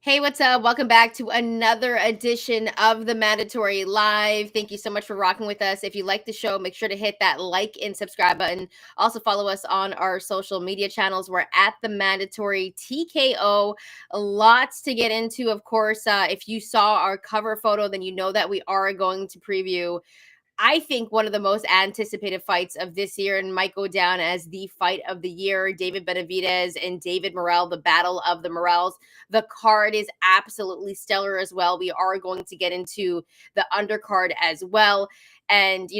Hey, what's up? Welcome back to another edition of the Mandatory Live. Thank you so much for rocking with us. If you like the show, make sure to hit that like and subscribe button. Also, follow us on our social media channels. We're at the Mandatory TKO. Lots to get into, of course. If you saw our cover photo, then you know that we are going to preview I think one of the most anticipated fights of this year and might go down as the fight of the year. David Benavidez and David Morrell, the battle of the Morrells. The card is absolutely stellar as well. We are going to get into the undercard as well. And,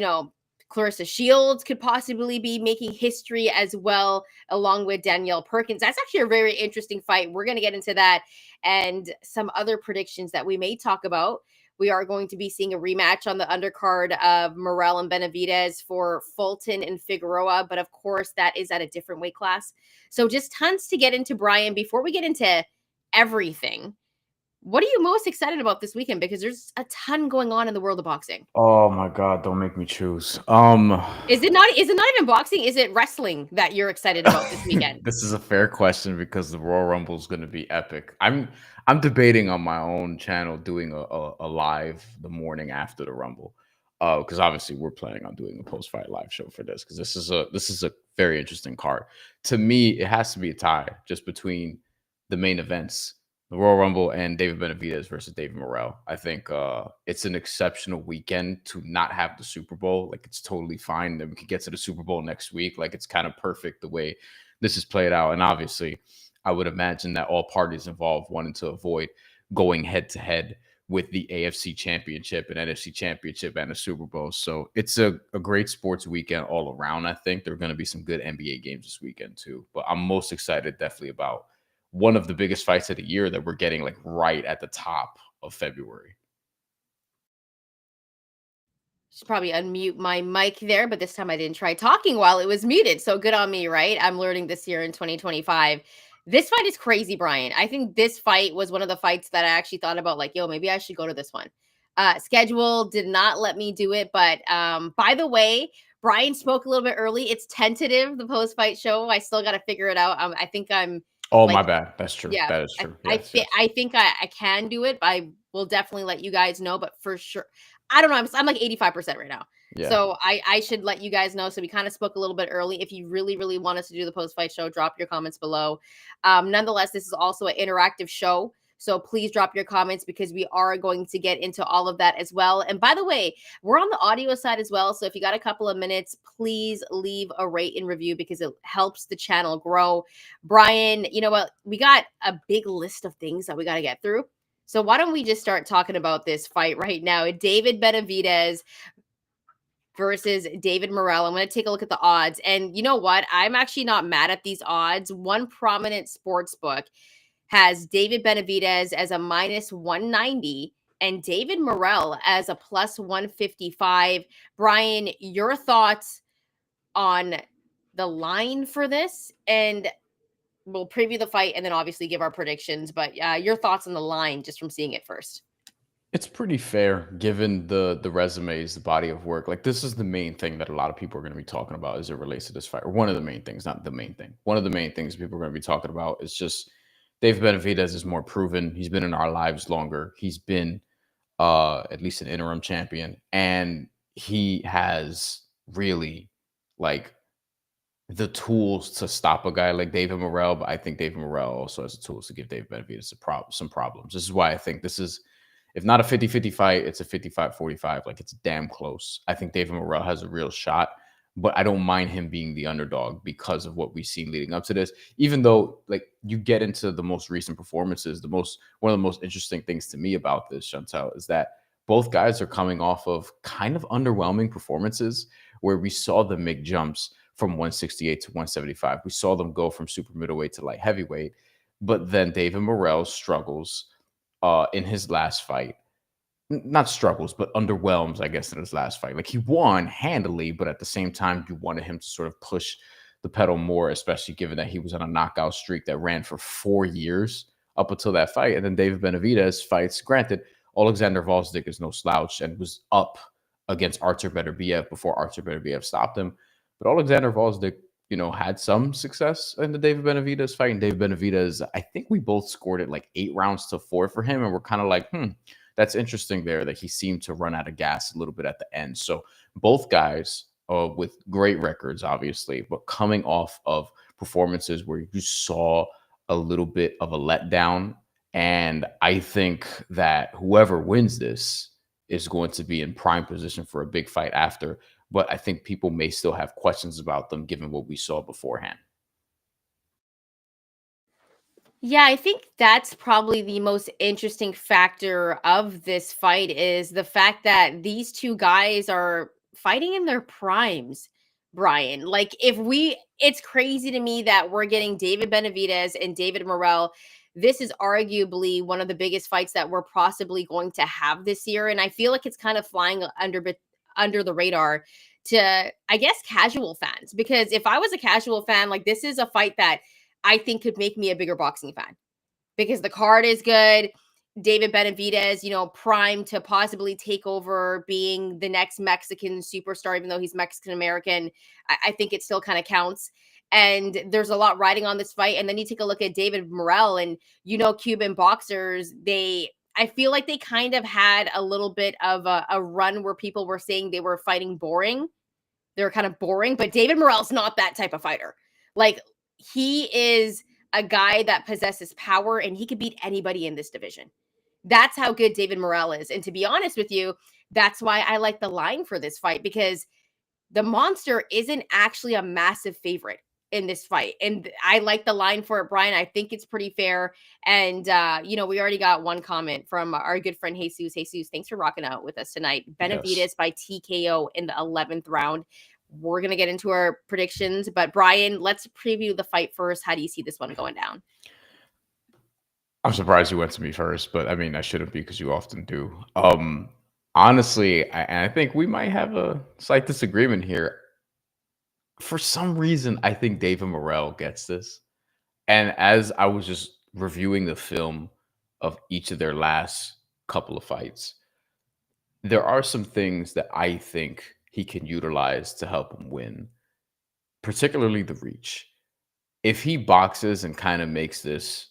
Claressa Shields could possibly be making history as well, along with Danielle Perkins. That's actually a very interesting fight. We're going to get into that and some other predictions that we may talk about. We are going to be seeing a rematch on the undercard of Morrell and Benavidez for Fulton and Figueroa. But of course, that is at a different weight class. So just tons to get into, Brian. Before we get into everything, what are you most excited about this weekend? Because there's a ton going on in the world of boxing. Oh my God, don't make me choose. Is it not even boxing? Is it wrestling that you're excited about this weekend? This is a fair question because the Royal Rumble is going to be epic. I'm debating on my own channel doing a live the morning after the Rumble. Because obviously we're planning on doing a post-fight live show for this because this is a very interesting card. To me, it has to be a tie just between the main events, the Royal Rumble and David Benavidez versus David Morrell. I think it's an exceptional weekend to not have the Super Bowl. Like, it's totally fine that we could get to the Super Bowl next week. Like, it's kind of perfect the way this is played out. And obviously, I would imagine that all parties involved wanted to avoid going head to head with the AFC Championship and NFC Championship and the Super Bowl. So it's a great sports weekend all around. I think there are going to be some good NBA games this weekend too. But I'm most excited definitely about one of the biggest fights of the year that we're getting like right at the top of February. Should probably unmute my mic there, but this time I didn't try talking while it was muted. So good on me, right? I'm learning this year in 2025. This fight is crazy, Brian. I think this fight was one of the fights that I actually thought about, like, yo, maybe I should go to this one. Schedule did not let me do it. But by the way, Brian spoke a little bit early. It's tentative, the post-fight show. I still got to figure it out. I think I'm Oh, like, my bad. That's true. yeah, That is true. I, Yes, yes. I think I can do it. I will definitely let you guys know, but for sure, I don't know. I'm like 85% right now. Yeah. So I should let you guys know. So we kind of spoke a little bit early. If you really, really want us to do the post-fight show, drop your comments below. Nonetheless, this is also an interactive show. So please drop your comments because we are going to get into all of that as well. And by the way, we're on the audio side as well. So if you got a couple of minutes, please leave a rate and review because it helps the channel grow. Brian, you know what? We got a big list of things that we got to get through. So why don't we just start talking about this fight right now? David Benavidez versus David Morrell. I'm going to take a look at the odds. And you know what? I'm actually not mad at these odds. One prominent sports book has David Benavidez as a minus 190 and David Morrell as a plus 155. Brian, your thoughts on the line for this? And we'll preview the fight and then obviously give our predictions. But your thoughts on the line just from seeing it first. It's pretty fair given the resumes, the body of work. Like, this is the main thing that a lot of people are going to be talking about as it relates to this fight. Or one of the main things, not the main thing. One of the main things people are going to be talking about is just Dave Benavidez is more proven. He's been in our lives longer. He's been at least an interim champion. And he has really like the tools to stop a guy like David Morrell, but I think David Morrell also has the tools to give David Benavidez some problems. This is why I think this is, if not a 50-50 fight, it's a 55-45. Like, it's damn close. I think David Morrell has a real shot, but I don't mind him being the underdog because of what we've seen leading up to this. Even though, like, you get into the most recent performances, one of the most interesting things to me about this, Shantelle, is that both guys are coming off of kind of underwhelming performances where we saw them make jumps from 168 to 175. We saw them go from super middleweight to light heavyweight, but then David Morrell struggles in his last fight. Not struggles, but underwhelms, I guess, in his last fight. Like, he won handily, but at the same time, you wanted him to sort of push the pedal more, especially given that he was on a knockout streak that ran for 4 years up until that fight. And then David Benavidez fights, granted, Alexander Volzdik is no slouch and was up against Artur Beterbiev before Artur Beterbiev stopped him. But Alexander Volzdik had some success in the David Benavidez fight. And David Benavidez, I think we both scored it like 8 rounds to 4 for him. And we're kind of like, that's interesting there that he seemed to run out of gas a little bit at the end. So both guys with great records, obviously, but coming off of performances where you saw a little bit of a letdown. And I think that whoever wins this is going to be in prime position for a big fight after. But I think people may still have questions about them given what we saw beforehand. Yeah, I think that's probably the most interesting factor of this fight is the fact that these two guys are fighting in their primes, Brian. Like it's crazy to me that we're getting David Benavidez and David Morrell. This is arguably one of the biggest fights that we're possibly going to have this year, and I feel like it's kind of flying under the radar to, I guess, casual fans. Because if I was a casual fan, like this is a fight that I think could make me a bigger boxing fan because the card is good. David Benavidez, primed to possibly take over being the next Mexican superstar, even though he's Mexican American. I think it still kind of counts. And there's a lot riding on this fight. And then you take a look at David Morrell and, Cuban boxers, I feel like they kind of had a little bit of a run where people were saying they were fighting boring. They're kind of boring, but David Morrell's not that type of fighter. Like, he is a guy that possesses power and he could beat anybody in this division. That's how good David Morrell is. And to be honest with you, that's why I like the line for this fight, because the monster isn't actually a massive favorite in this fight. And I like the line for it, Brian. I think it's pretty fair. And, we already got one comment from our good friend Jesus. Jesus, thanks for rocking out with us tonight. Benavidez Yes. by TKO in the 11th round. We're going to get into our predictions, but Brian, let's preview the fight first. How do you see this one going down? I'm surprised you went to me first, but I mean, I shouldn't be because you often do. Honestly, I think we might have a slight disagreement here. For some reason, I think David Morrell gets this. And as I was just reviewing the film of each of their last couple of fights, there are some things that I think he can utilize to help him win, particularly the reach. If he boxes and kind of makes this,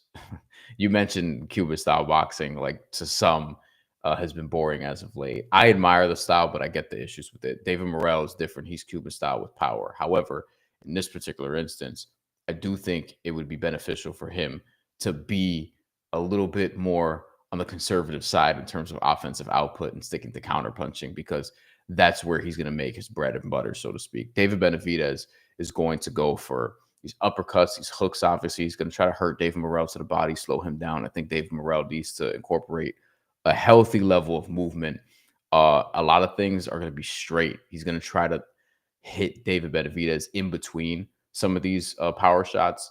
you mentioned Cuba style boxing, like to some has been boring as of late. I admire the style, but I get the issues with it. David Morrell is different. He's Cuba style with power. However, in this particular instance, I do think it would be beneficial for him to be a little bit more on the conservative side in terms of offensive output and sticking to counterpunching, because that's where he's going to make his bread and butter, so to speak. David Benavidez is going to go for these uppercuts, these hooks. Obviously, he's going to try to hurt David Morrell to the body, slow him down. I think David Morrell needs to incorporate a healthy level of movement. A lot of things are going to be straight. He's going to try to hit David Benavidez in between some of these power shots,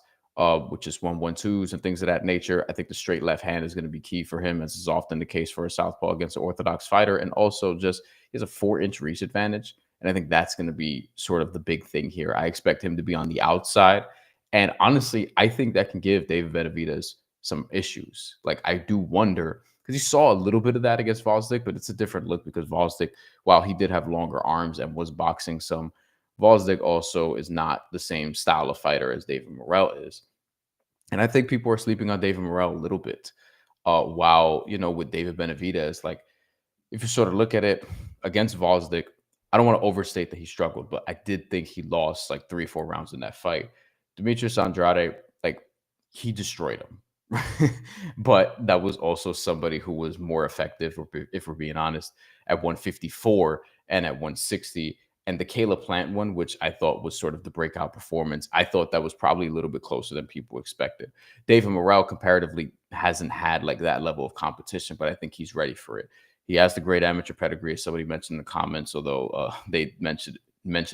which is 1-1-2s and things of that nature. I think the straight left hand is going to be key for him, as is often the case for a southpaw against an orthodox fighter. And also just he has a 4-inch reach advantage. And I think that's going to be sort of the big thing here. I expect him to be on the outside. And honestly, I think that can give David Benavidez some issues. Like, I do wonder, because you saw a little bit of that against Volzdik, but it's a different look because Volzdik, while he did have longer arms and was boxing some, Volzdik also is not the same style of fighter as David Morrell is. And I think people are sleeping on David Morrell a little bit. While, with David Benavidez, like, if you sort of look at it against Volzdik, I don't want to overstate that he struggled, but I did think he lost like 3-4 rounds in that fight. Demetrius Andrade, like, he destroyed him. But that was also somebody who was more effective, if we're being honest, at 154 and at 160. And the Caleb Plant one, which I thought was sort of the breakout performance, I thought that was probably a little bit closer than people expected. David Morrell comparatively hasn't had like that level of competition, but I think he's ready for it. He has the great amateur pedigree, as somebody mentioned in the comments, although they mentioned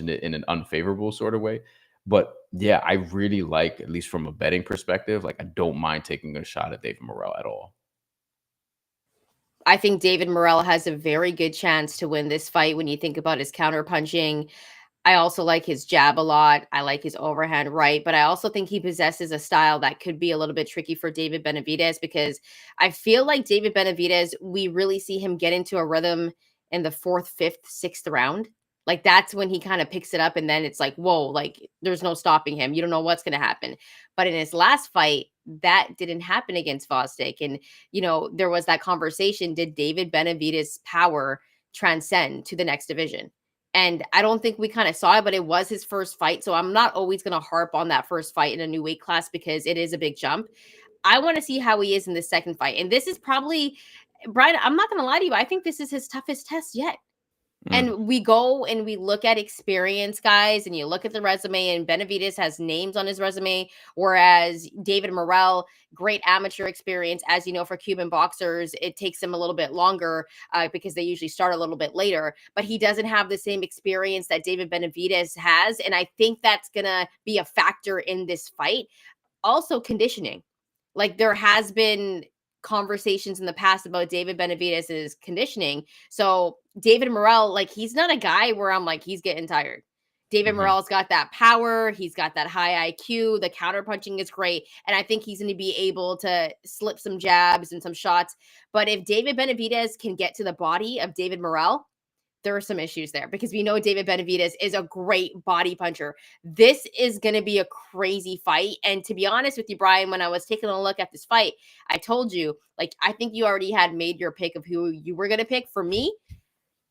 it in an unfavorable sort of way. But yeah, I really like, at least from a betting perspective, like, I don't mind taking a shot at David Morrell at all. I think David Morrell has a very good chance to win this fight when you think about his counterpunching. I also like his jab a lot. I like his overhand right, but I also think he possesses a style that could be a little bit tricky for David Benavidez, because I feel like David Benavidez, we really see him get into a rhythm in the 4th, 5th, 6th round. Like, that's when he kind of picks it up, and then it's like, whoa, like, there's no stopping him. You don't know what's going to happen. But in his last fight, that didn't happen against Fosdick. And, there was that conversation. Did David Benavidez' power transcend to the next division? And I don't think we kind of saw it, but it was his first fight. So I'm not always going to harp on that first fight in a new weight class because it is a big jump. I want to see how he is in the second fight. And this is probably, Brian, I'm not going to lie to you. I think this is his toughest test yet. And we go and we look at experience, guys, and you look at the resume, and Benavidez has names on his resume, whereas David Morrell, great amateur experience. As you know, for Cuban boxers, it takes them a little bit longer because they usually start a little bit later, but he doesn't have the same experience that David Benavidez has. And I think that's going to be a factor in this fight. Also, conditioning. Like, there has been conversations in the past about David Benavidez's conditioning. So David Morrell, like, he's not a guy where I'm like, he's getting tired. David Morrell's got that power. He's got that high IQ. The counterpunching is great. And I think he's going to be able to slip some jabs and some shots. But if David Benavidez can get to the body of David Morrell, there are some issues there because we know David Benavidez is a great body puncher. This is going to be a crazy fight. And to be honest with you, Brian, when I was taking a look at this fight, I told you, like, I think you already had made your pick of who you were going to pick. For me,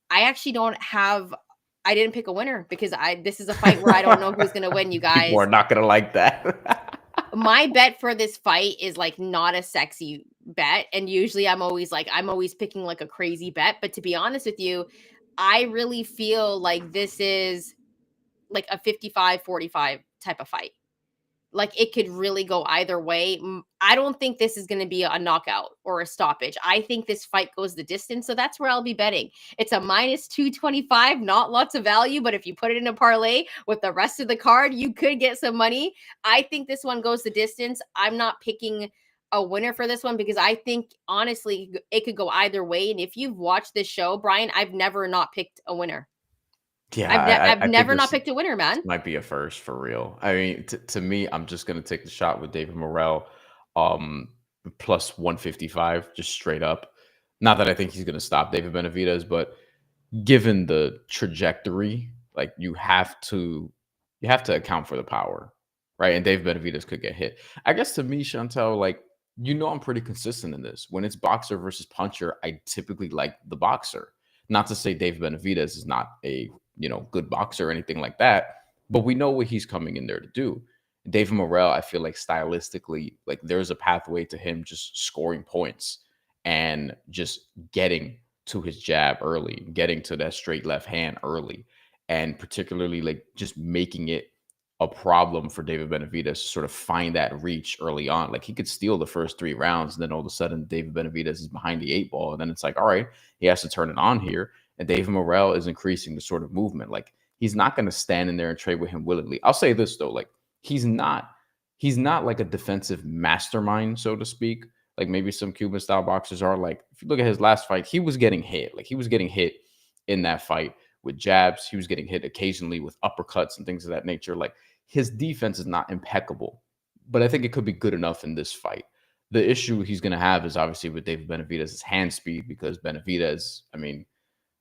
I actually I didn't pick a winner because this is a fight where I don't know who's going to win, you guys. People are not going to like that. My bet for this fight is like not a sexy bet. And usually I'm always picking like a crazy bet. But to be honest with you, I really feel like this is like a 55-45 type of fight. Like, it could really go either way. I don't think this is going to be a knockout or a stoppage. I think this fight goes the distance. So that's where I'll be betting. It's a minus 225, not lots of value, but if you put it in a parlay with the rest of the card, you could get some money. I think this one goes the distance. I'm not picking a winner for this one because I think, honestly, it could go either way. And if you've watched this show, Brian, I've never not picked a winner. Yeah, I've never not picked a winner, man. Might be a first for real. I mean, to me, I'm just gonna take the shot with David Morrell, plus 155, just straight up. Not that I think he's gonna stop David Benavidez, but given the trajectory, like you have to account for the power, right? And David Benavidez could get hit. I guess to me, Shantelle, like, I'm pretty consistent in this. When it's boxer versus puncher, I typically like the boxer. Not to say David Benavidez is not a good boxer or anything like that, but we know what he's coming in there to do. David Morrell, I feel like stylistically, like there's a pathway to him just scoring points and just getting to his jab early, getting to that straight left hand early, and particularly like just making it a problem for David Benavidez to sort of find that reach early on. Like, he could steal the first 3 rounds, and then all of a sudden David Benavidez is behind the 8 ball, and then it's like, all right, he has to turn it on here. And David Morrell is increasing the sort of movement. Like, he's not going to stand in there and trade with him willingly. I'll say this though, like he's not like a defensive mastermind, so to speak. Like maybe some Cuban style boxers are. Like, if you look at his last fight, he was getting hit. Like, he was getting hit in that fight with jabs. He was getting hit occasionally with uppercuts and things of that nature. Like, his defense is not impeccable, but I think it could be good enough in this fight. The issue he's going to have is obviously with David Benavidez's hand speed, because Benavidez, I mean,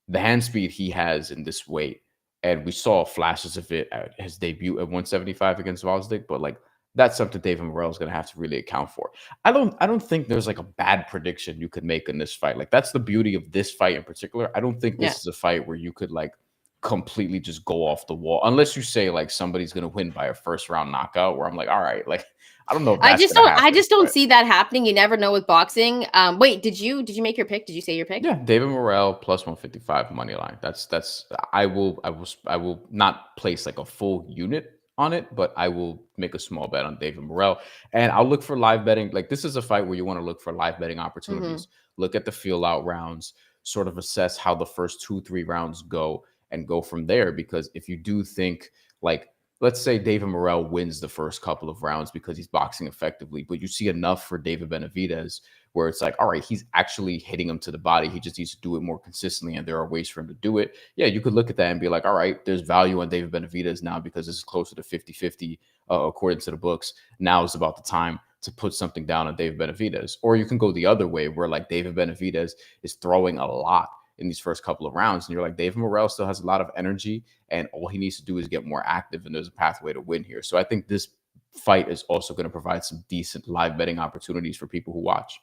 the hand speed he has in this weight, and we saw flashes of it at his debut at 175 against Fosdick, but like that's something David Morrell is going to have to really account for. I don't think there's like a bad prediction you could make in this fight. Like, that's the beauty of this fight in particular. I don't think this is a fight where you could like completely just go off the wall, unless you say like somebody's going to win by a first round knockout, where I'm like, all right, like I don't know if that's I just don't see that happening. You never know with boxing. Wait, did you make your pick? Did you say your pick? Yeah, David Morrell plus 155 money line. That's I will not place like a full unit on it, but I will make a small bet on David Morrell, and I'll look for live betting. Like, this is a fight where you want to look for live betting opportunities. Look at the feel out rounds, sort of assess how the first 2-3 rounds go, and go from there. Because if you do think, like, let's say David Morrell wins the first couple of rounds because he's boxing effectively, but you see enough for David Benavidez where it's like, all right, he's actually hitting him to the body. He just needs to do it more consistently, and there are ways for him to do it. Yeah, you could look at that and be like, all right, there's value on David Benavidez now because this is closer to 50-50 according to the books. Now is about the time to put something down on David Benavidez. Or you can go the other way where like David Benavidez is throwing a lot in these first couple of rounds. And you're like, David Morrell still has a lot of energy, and all he needs to do is get more active, and there's a pathway to win here. So I think this fight is also going to provide some decent live betting opportunities for people who watch.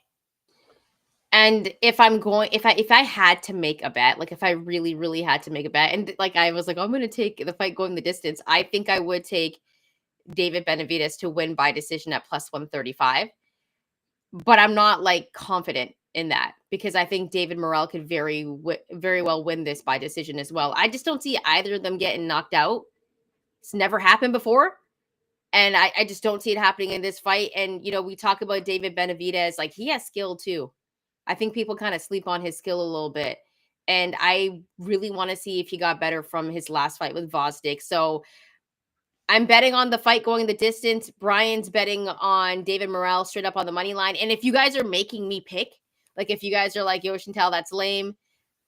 And if I had to make a bet, like if I really, really had to make a bet, and like I was like, I'm going to take the fight going the distance, I think I would take David Benavidez to win by decision at plus 135. But I'm not like confident in that because I think David Morrell could very well win this by decision as well. I just don't see either of them getting knocked out. It's never happened before. And I just don't see it happening in this fight. And, you know, we talk about David Benavidez, like he has skill too. I think people kind of sleep on his skill a little bit. And I really want to see if he got better from his last fight with Vosdick. So I'm betting on the fight going the distance. Brian's betting on David Morrell straight up on the money line. And if you guys are making me pick, like if you guys are like, yo, Shantelle, that's lame,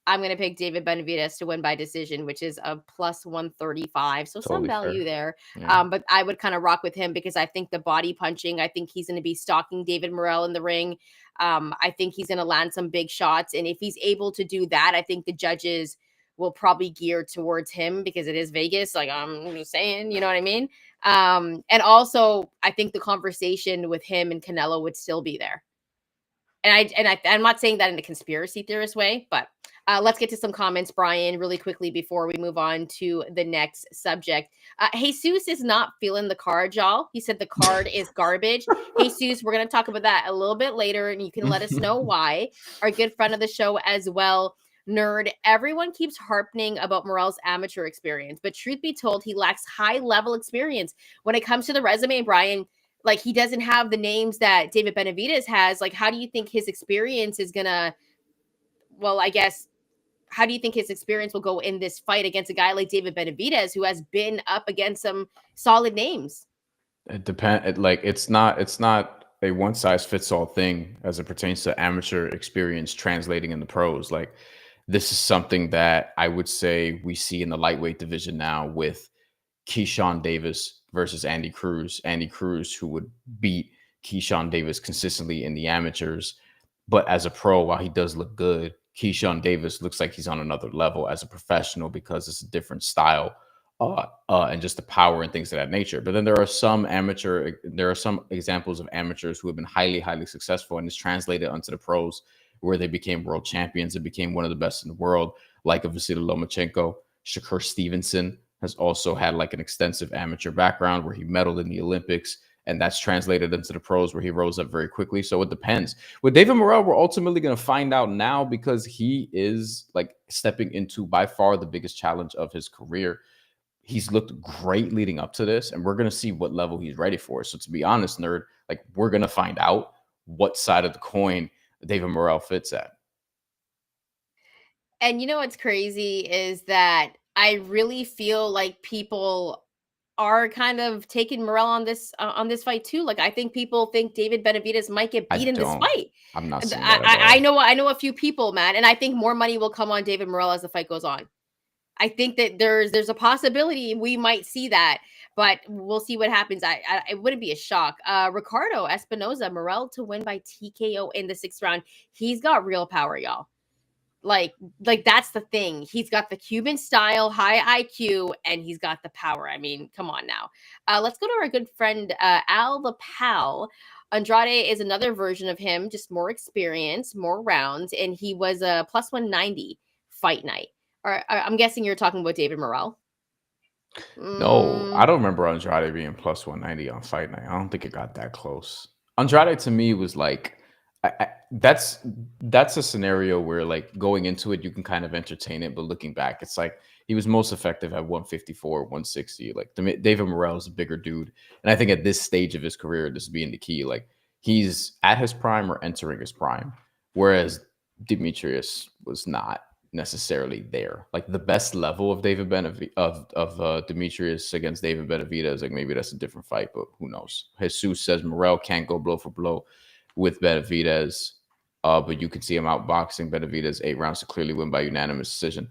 I'm going to pick David Benavidez to win by decision, which is a plus 135. So totally some value fair there. Yeah. But I would kind of rock with him because I think the body punching, I think he's going to be stalking David Morrell in the ring. I think he's going to land some big shots. And if he's able to do that, I think the judges will probably gear towards him because it is Vegas. Like I'm just saying, you know what I mean? And also I think the conversation with him and Canelo would still be there. And I'm not saying that in a conspiracy theorist way, but let's get to some comments, Brian, really quickly before we move on to the next subject. Jesus is not feeling the card, y'all. He said the card is garbage. Jesus, we're going to talk about that a little bit later, and you can let us know why. Our good friend of the show as well, Nerd. Everyone keeps harping about Morrell's amateur experience, but truth be told, he lacks high-level experience. When it comes to the resume, Brian, like he doesn't have the names that David Benavidez has. Like, how do you think his experience is going to, well, I guess, how do you think his experience will go in this fight against a guy like David Benavidez, who has been up against some solid names? It depends. Like, it's not a one size fits all thing as it pertains to amateur experience translating in the pros. Like, this is something that I would say we see in the lightweight division now with Keyshawn Davis versus Andy Cruz. Andy Cruz, who would beat Keyshawn Davis consistently in the amateurs, but as a pro, while he does look good, Keyshawn Davis looks like he's on another level as a professional because it's a different style and just the power and things of that nature. But then there are some examples of amateurs who have been highly, highly successful, and it's translated onto the pros where they became world champions and became one of the best in the world, like a Vasily Lomachenko. Shakur Stevenson has also had like an extensive amateur background where he medaled in the Olympics, and that's translated into the pros where he rose up very quickly. So it depends. With David Morrell, we're ultimately going to find out now because he is like stepping into by far the biggest challenge of his career. He's looked great leading up to this, and we're going to see what level he's ready for. So to be honest, Nerd, like we're going to find out what side of the coin David Morrell fits at. And you know what's crazy is that I really feel like people are kind of taking Morrell on this fight too. Like I think people think David Benavidez might get beat in this fight. I'm not saying that at all. I know a few people, man, and I think more money will come on David Morrell as the fight goes on. I think that there's a possibility we might see that, but we'll see what happens. It wouldn't be a shock. Ricardo Espinoza, Morrell to win by TKO in the 6th round. He's got real power, y'all. Like that's the thing. He's got the Cuban style, high IQ, and he's got the power. I mean, come on now. Let's go to our good friend Al the Pal. Andrade is another version of him, just more experience, more rounds, and he was a plus 190 fight night. I'm guessing you're talking about David Morrell. No, I don't remember Andrade being plus 190 on fight night. I don't think it got that close. Andrade to me was like, that's a scenario where like going into it, you can kind of entertain it, but looking back, it's like he was most effective at 154, 160. Like David Morrell is a bigger dude. And I think at this stage of his career, this being the key, like he's at his prime or entering his prime. Whereas Demetrius was not necessarily there. Like the best level of Demetrius against David Benavidez, like maybe that's a different fight, but who knows? Jesus says Morrell can't go blow for blow with Benavidez, but you can see him outboxing Benavidez 8 rounds to clearly win by unanimous decision.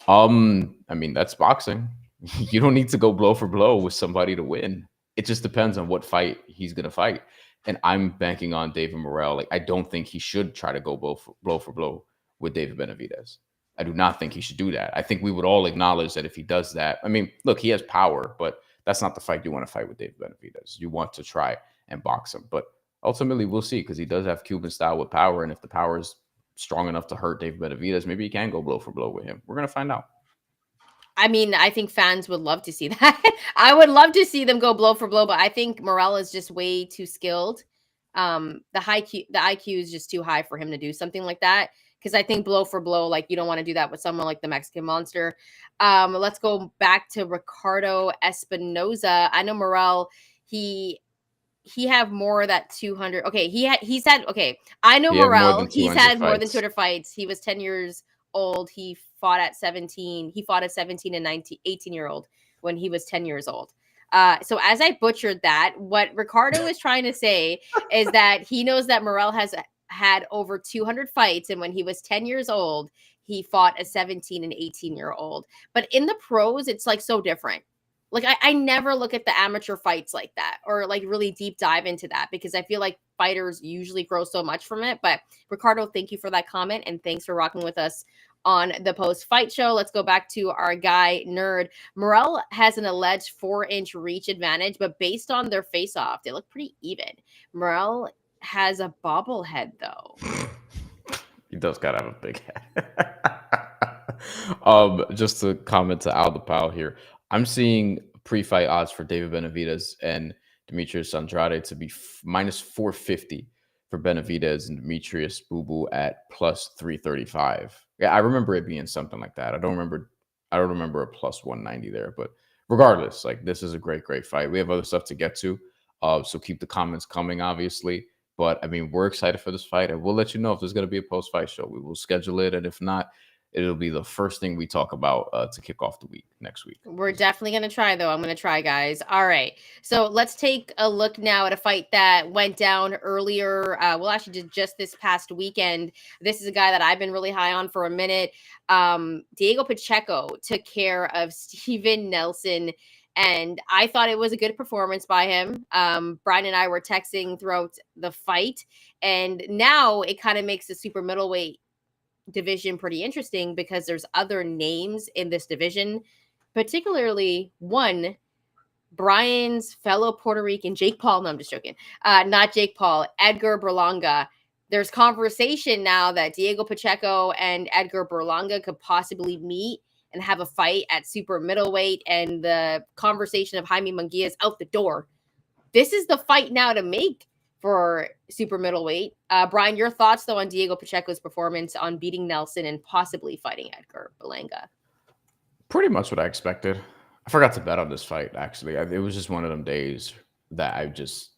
I mean, that's boxing. You don't need to go blow for blow with somebody to win. It just depends on what fight he's going to fight. And I'm banking on David Morrell. Like, I don't think he should try to go blow for blow with David Benavidez. I do not think he should do that. I think we would all acknowledge that if he does that, I mean, look, he has power, but that's not the fight you want to fight with David Benavidez. You want to try and box him. But ultimately, we'll see, because he does have Cuban style with power. And if the power is strong enough to hurt David Benavidez, maybe he can go blow for blow with him. We're going to find out. I mean, I think fans would love to see that. I would love to see them go blow for blow, but I think Morrell is just way too skilled. The IQ is just too high for him to do something like that. Because I think blow for blow, like, you don't want to do that with someone like the Mexican Monster. Let's go back to Ricardo Espinoza. I know Morrell, he have more that 200. Okay, he's had, okay, I know Morrell, he's had more than 200 fights. He was 10 years old. He fought at 17. He fought at 17 and 19, 18-year-old when he was 10 years old. So as I butchered that, what Ricardo is trying to say is that he knows that Morrell has had over 200 fights, and when he was 10 years old, he fought a 17 and 18-year-old. But in the pros, it's like so different. Like, I never look at the amateur fights like that, or like really deep dive into that, because I feel like fighters usually grow so much from it. But Ricardo, thank you for that comment, and thanks for rocking with us on the post-fight show. Let's go back to our guy Nerd. Morrell has an alleged 4-inch reach advantage, but based on their face-off, they look pretty even. Morrell has a bobblehead, though. He does gotta have a big head. Just to comment to Al the Pal here, I'm seeing pre-fight odds for David Benavidez and Demetrius Andrade to be minus 450 for Benavidez, and Demetrius Boo Boo at plus 335. Yeah, I remember it being something like that. I don't remember a plus 190 there, but regardless, like, this is a great fight. We have other stuff to get to, so keep the comments coming, obviously. But I mean, we're excited for this fight, and we'll let you know if there's going to be a post-fight show. We will schedule it, and if not, it'll be the first thing we talk about to kick off the week next week. We're definitely going to try, though. I'm going to try, guys. All right. So let's take a look now at a fight that went down earlier. Well, actually, just this past weekend. This is a guy that I've been really high on for a minute. Diego Pacheco took care of Steven Nelson, and I thought it was a good performance by him. Brian and I were texting throughout the fight, and now it kind of makes the super middleweight division pretty interesting, because there's other names in this division, particularly one, Brian's fellow Puerto Rican, Jake Paul. No, I'm just joking. Not Jake Paul, Edgar Berlanga. There's conversation now that Diego Pacheco and Edgar Berlanga could possibly meet and have a fight at super middleweight, and the conversation of Jaime Munguia is out the door. This is the fight now to make for super middleweight. Brian, your thoughts, though, on Diego Pacheco's performance on beating Nelson and possibly fighting Edgar Berlanga? Pretty much what I expected. I forgot to bet on this fight, actually. It was just one of them days that I just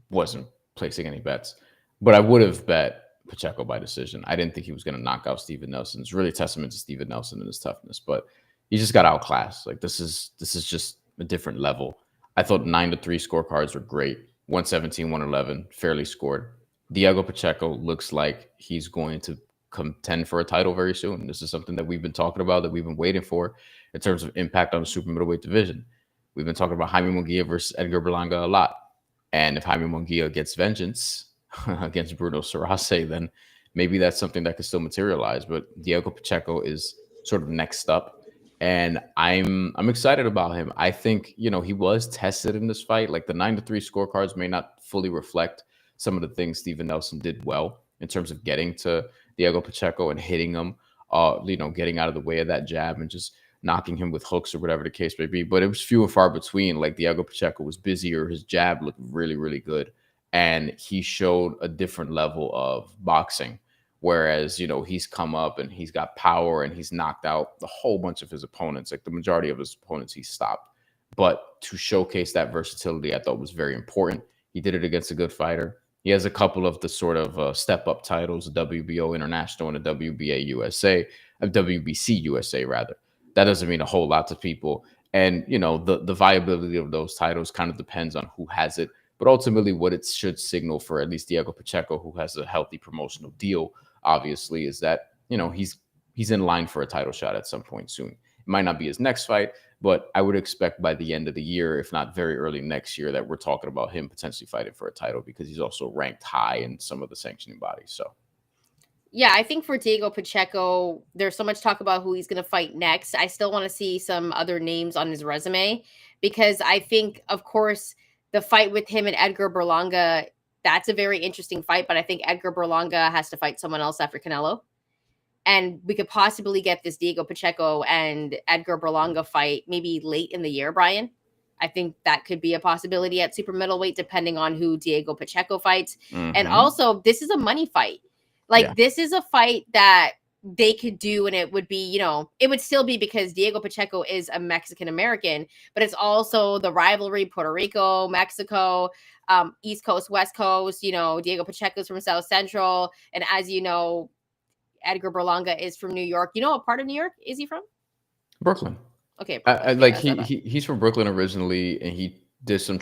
wasn't placing any bets. But I would have bet Pacheco by decision. I didn't think he was going to knock out Steven Nelson. It's really a testament to Steven Nelson and his toughness. But he just got outclassed. Like, this is just a different level. I thought 9-3 scorecards were great. 117, 111, fairly scored. Diego Pacheco looks like he's going to contend for a title very soon. This is something that we've been talking about, that we've been waiting for in terms of impact on the super middleweight division. We've been talking about Jaime Munguia versus Edgar Berlanga a lot. And if Jaime Munguia gets vengeance against Bruno Sarase, then maybe that's something that could still materialize. But Diego Pacheco is sort of next up. And I'm excited about him. I think, he was tested in this fight. Like, the 9-3 scorecards may not fully reflect some of the things Steven Nelson did well in terms of getting to Diego Pacheco and hitting him, getting out of the way of that jab and just knocking him with hooks or whatever the case may be. But it was few and far between. Like, Diego Pacheco was busier. His jab looked really, really good. And he showed a different level of boxing. Whereas, he's come up and he's got power and he's knocked out a whole bunch of his opponents. Like, the majority of his opponents he stopped. But to showcase that versatility, I thought was very important. He did it against a good fighter. He has a couple of the sort of step-up titles, a WBO International and a WBA USA, a WBC USA, rather. That doesn't mean a whole lot to people. And, the viability of those titles kind of depends on who has it. But ultimately, what it should signal for at least Diego Pacheco, who has a healthy promotional deal, obviously, is that, he's in line for a title shot at some point soon. It might not be his next fight, but I would expect by the end of the year, if not very early next year, that we're talking about him potentially fighting for a title, because he's also ranked high in some of the sanctioning bodies. So, Yeah, I think for Diego Pacheco, there's so much talk about who he's going to fight next. I still want to see some other names on his resume because I think, of course, the fight with him and Edgar Berlanga, that's a very interesting fight. But I think Edgar Berlanga has to fight someone else after Canelo. And we could possibly get this Diego Pacheco and Edgar Berlanga fight maybe late in the year, Brian. I think that could be a possibility at super middleweight, depending on who Diego Pacheco fights. And also, this is a money fight. Like, this is a fight that they could do, and it would be, it would still be because Diego Pacheco is a Mexican American, but it's also the rivalry, Puerto Rico, Mexico, East Coast, West Coast. Diego Pacheco's from South Central. And as you know, Edgar Berlanga is from New York. What part of New York is he from? Brooklyn. Okay. Like he's from Brooklyn originally, and he did some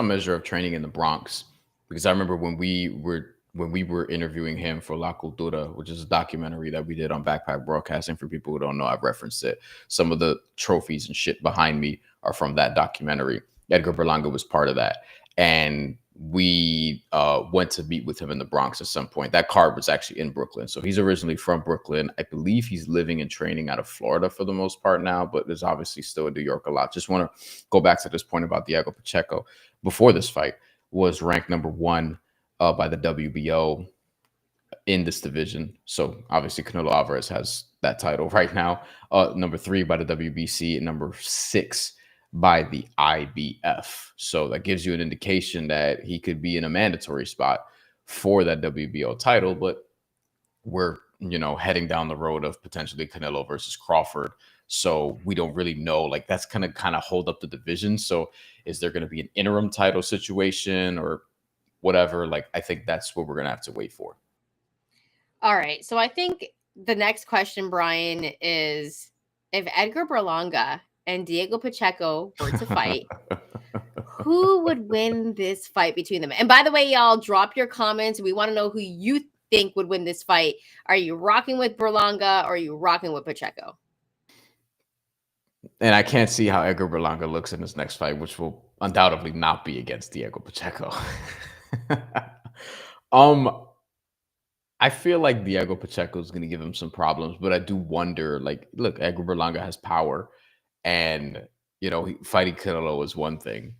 measure of training in the Bronx. Because I remember when we were interviewing him for La Cultura, which is a documentary that we did on Backpack Broadcasting. For people who don't know, I've referenced it. Some of the trophies and shit behind me are from that documentary. Edgar Berlanga was part of that, and we went to meet with him in the Bronx at some point. That card was actually in Brooklyn. So he's originally from Brooklyn. I believe he's living and training out of Florida for the most part now, but there's obviously still in New York a lot. Just want to go back to this point about Diego Pacheco. Before this fight, was ranked number 1 by the WBO in this division. So obviously Canelo Alvarez has that title right now. Number 3 by the WBC and number 6 by the IBF. So that gives you an indication that he could be in a mandatory spot for that WBO title, but we're, heading down the road of potentially Canelo versus Crawford. So we don't really know, like that's kind of hold up the division. So is there going to be an interim title situation or whatever? Like, I think that's what we're going to have to wait for. All right. So I think the next question, Brian, is if Edgar Berlanga and Diego Pacheco were to fight, who would win this fight between them? And by the way, y'all, drop your comments. We want to know who you think would win this fight. Are you rocking with Berlanga or are you rocking with Pacheco? And I can't see how Edgar Berlanga looks in this next fight, which will undoubtedly not be against Diego Pacheco. I feel like Diego Pacheco is going to give him some problems, but I do wonder, like, look, Edgar Berlanga has power, and, fighting Canelo is one thing.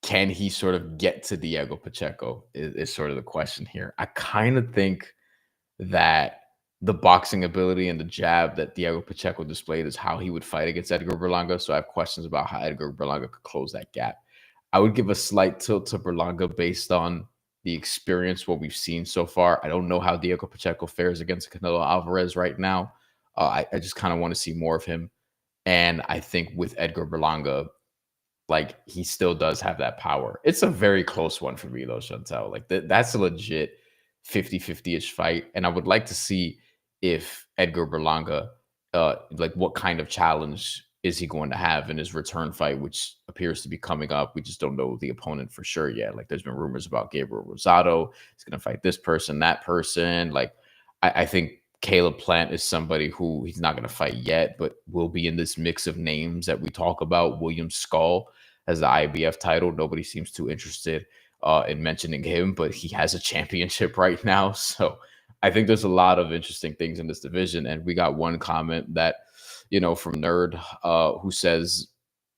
Can he sort of get to Diego Pacheco is sort of the question here. I kind of think that the boxing ability and the jab that Diego Pacheco displayed is how he would fight against Edgar Berlanga. So I have questions about how Edgar Berlanga could close that gap. I would give a slight tilt to Berlanga based on the experience, what we've seen so far. I don't know how Diego Pacheco fares against Canelo Alvarez right now. I just kind of want to see more of him. And I think with Edgar Berlanga, like, he still does have that power. It's a very close one for me, though, Shantelle. Like, that's a legit 50-50-ish fight. And I would like to see if Edgar Berlanga, like, what kind of challenge is he going to have in his return fight, which appears to be coming up. We just don't know the opponent for sure yet. Like, there's been rumors about Gabriel Rosado. He's going to fight this person, that person. Like, I think Caleb Plant is somebody who he's not going to fight yet, but will be in this mix of names that we talk about. William Skull has the IBF title. Nobody seems too interested in mentioning him, but he has a championship right now. So I think there's a lot of interesting things in this division. And we got one comment that, from Nerd, who says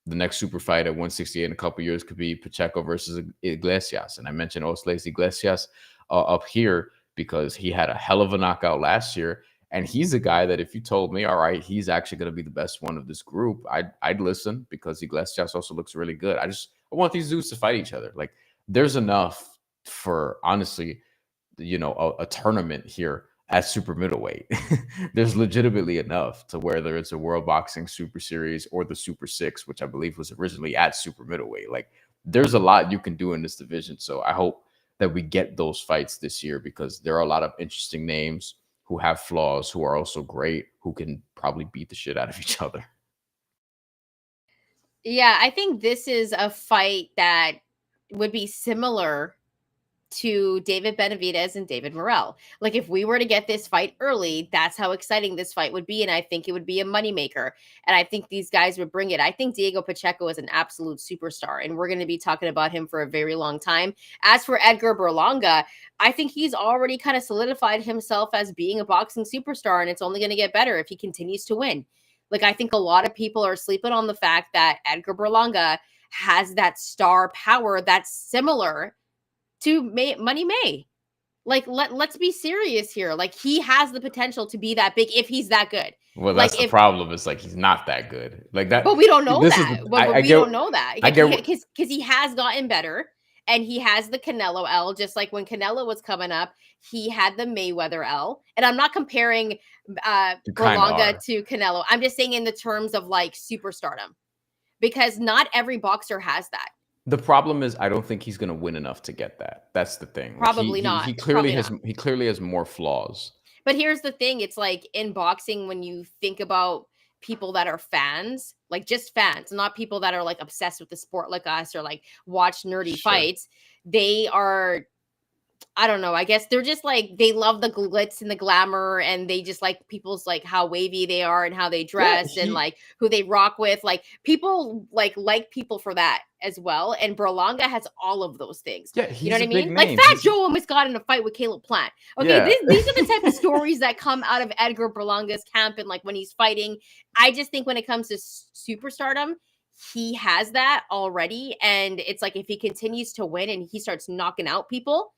the next super fight at 168 in a couple years could be Pacheco versus Iglesias. And I mentioned Osles Iglesias up here because he had a hell of a knockout last year. And he's a guy that if you told me, all right, he's actually going to be the best one of this group, I'd listen, because Iglesias also looks really good. I want these dudes to fight each other. Like, there's enough for, honestly, a tournament here at super middleweight. There's legitimately enough to whether it's a World Boxing Super Series or the Super 6, which I believe was originally at super middleweight. Like, there's a lot you can do in this division. So I hope that we get those fights this year, because there are a lot of interesting names who have flaws, who are also great, who can probably beat the shit out of each other. Yeah, I think this is a fight that would be similar to David Benavidez and David Morrell. Like, if we were to get this fight early, that's how exciting this fight would be. And I think it would be a moneymaker. And I think these guys would bring it. I think Diego Pacheco is an absolute superstar, and we're going to be talking about him for a very long time. As for Edgar Berlanga, I think he's already kind of solidified himself as being a boxing superstar, and it's only going to get better if he continues to win. Like, I think a lot of people are sleeping on the fact that Edgar Berlanga has that star power that's similar to Money May. Like, let's be serious here. Like, he has the potential to be that big if he's that good. Well, Like, that's the problem. It's like he's not that good. Like that. But we don't know This that. is the, But I we get, don't know that. I get Because he has gotten better, and he has the Canelo L. Just like when Canelo was coming up, he had the Mayweather L. And I'm not comparing Berlanga to Canelo. I'm just saying in the terms of like superstardom, because not every boxer has that. The problem is, I don't think he's going to win enough to get that. That's the thing. Probably not. He clearly has more flaws. But here's the thing. It's like in boxing, when you think about people that are fans, like just fans, not people that are like obsessed with the sport like us or like watch nerdy fights, they are, I don't know, I guess they're just like, they love the glitz and the glamour, and they just like people's like how wavy they are and how they dress and like who they rock with. Like, people like people for that as well. And Berlanga has all of those things. Yeah, you know what I mean? Like Fat Joe almost got in a fight with Caleb Plant. Okay, these are the type of stories that come out of Edgar Berlanga's camp, and like when he's fighting. I just think when it comes to superstardom, he has that already. And it's like, if he continues to win and he starts knocking out people,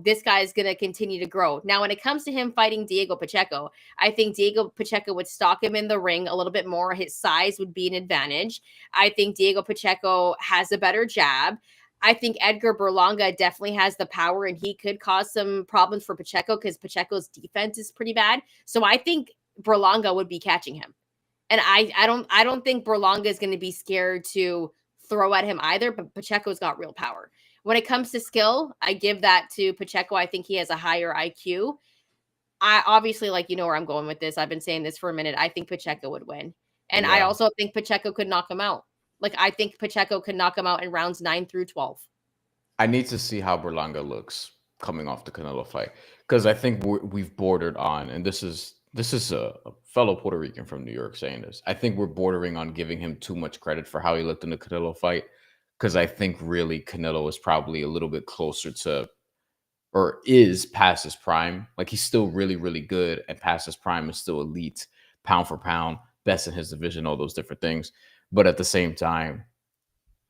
this guy is going to continue to grow. Now, when it comes to him fighting Diego Pacheco, I think Diego Pacheco would stalk him in the ring a little bit more. His size would be an advantage. I think Diego Pacheco has a better jab. I think Edgar Berlanga definitely has the power, and he could cause some problems for Pacheco because Pacheco's defense is pretty bad. So I think Berlanga would be catching him. And I don't think Berlanga is going to be scared to throw at him either, but Pacheco's got real power. When it comes to skill, I give that to Pacheco. I think he has a higher IQ. I obviously, like, you know where I'm going with this. I've been saying this for a minute. I think Pacheco would win. And I also think Pacheco could knock him out. Like, I think Pacheco could knock him out in rounds 9 through 12. I need to see how Berlanga looks coming off the Canelo fight, because I think we've bordered on, and this is a fellow Puerto Rican from New York saying this. I think we're bordering on giving him too much credit for how he looked in the Canelo fight. Because I think really Canelo is probably a little bit closer to, or is past his prime. Like, he's still really, really good, and past his prime is still elite, pound for pound, best in his division, all those different things. But at the same time,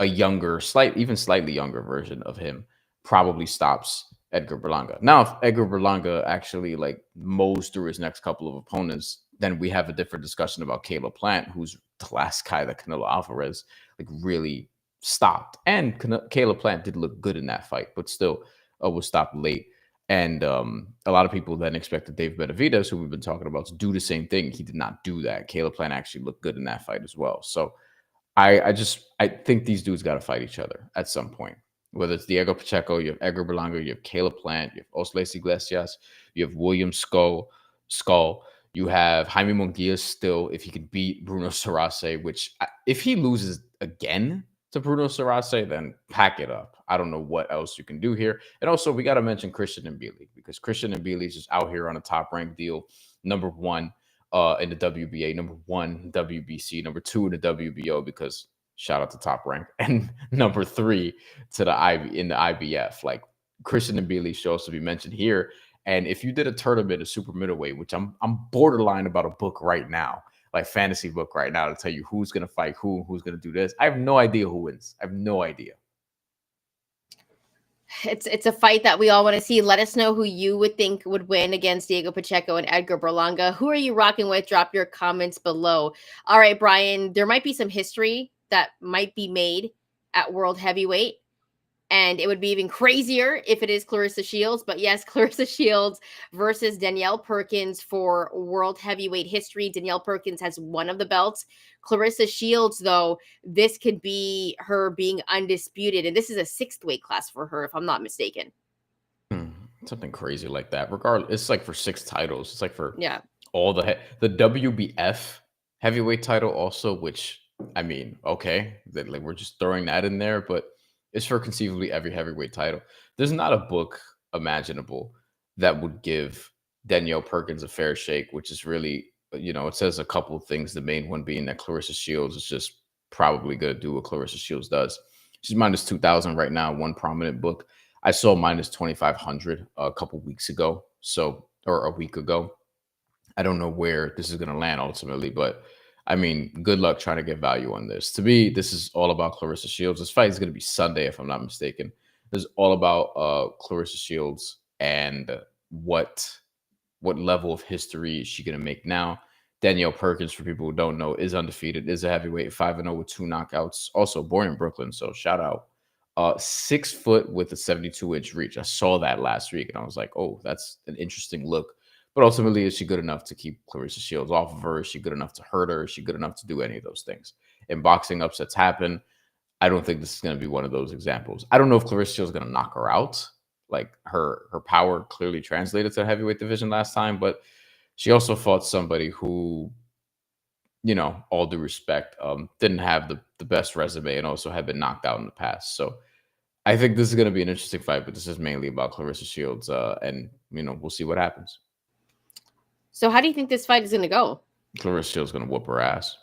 a younger, even slightly younger version of him probably stops Edgar Berlanga. Now, if Edgar Berlanga actually like mows through his next couple of opponents, then we have a different discussion about Caleb Plant, who's the last guy that Canelo Alvarez like really stopped. And Caleb Plant did look good in that fight, but still was stopped late. And a lot of people then expected David Benavidez, who we've been talking about, to do the same thing. He did not do that. Caleb Plant actually looked good in that fight as well. So I think these dudes got to fight each other at some point. Whether it's Diego Pacheco, you have Edgar Berlanga, you have Caleb Plant, you have Osles Iglesias, you have William Skull, you have Jaime Munguia still, if he could beat Bruno Sarase, which if he loses again to Bruno Sarase, then pack it up. I don't know what else you can do here. And also, we got to mention Christian Mbili, because Christian Mbili is just out here on a top-ranked deal, number 1 in the WBA, number 1 WBC, number 2 in the WBO, because shout out to Top Rank, and number 3 to the in the IBF. Like, Christian Mbili shows to be mentioned here. And if you did a tournament of super middleweight, which I'm borderline about a book right now, like fantasy book right now, to tell you who's going to fight who's going to do this. I have no idea who wins. I have no idea. It's a fight that we all want to see. Let us know who you would think would win against Diego Pacheco and Edgar Berlanga. Who are you rocking with? Drop your comments below. All right, Brian, there might be some history that might be made at World Heavyweight, and it would be even crazier if it is Claressa Shields. But yes, Claressa Shields versus Danielle Perkins for World Heavyweight history. Danielle Perkins has one of the belts. Claressa Shields, though, this could be her being undisputed. And this is a 6th weight class for her, if I'm not mistaken. Something crazy like that. Regardless, it's like for 6 titles. It's like for all the WBF heavyweight title also, which, I mean, okay, like we're just throwing that in there, but It's for conceivably every heavyweight title. There's not a book imaginable that would give Danielle Perkins a fair shake, which is really, it says a couple of things. The main one being that Claressa Shields is just probably going to do what Claressa Shields does. She's minus 2,000 right now, one prominent book. I saw minus 2,500 a couple weeks ago, or a week ago. I don't know where this is going to land ultimately, but I mean, good luck trying to get value on this. To me, this is all about Claressa Shields. This fight is going to be Sunday, if I'm not mistaken. This is all about Claressa Shields and what level of history is she going to make now. Danielle Perkins, for people who don't know, is undefeated, is a heavyweight, 5-0 with 2 knockouts. Also born in Brooklyn, so shout out. 6 foot with a 72-inch reach. I saw that last week, and I was like, oh, that's an interesting look. But ultimately, is she good enough to keep Claressa Shields off of her? Is she good enough to hurt her? Is she good enough to do any of those things? In boxing, upsets happen. I don't think this is going to be one of those examples. I don't know if Claressa Shields is going to knock her out. Like her power clearly translated to the heavyweight division last time, but she also fought somebody who, all due respect, didn't have the best resume and also had been knocked out in the past. So I think this is going to be an interesting fight, but this is mainly about Claressa Shields, and we'll see what happens. So how do you think this fight is going to go? Claressa Shields is going to whoop her ass.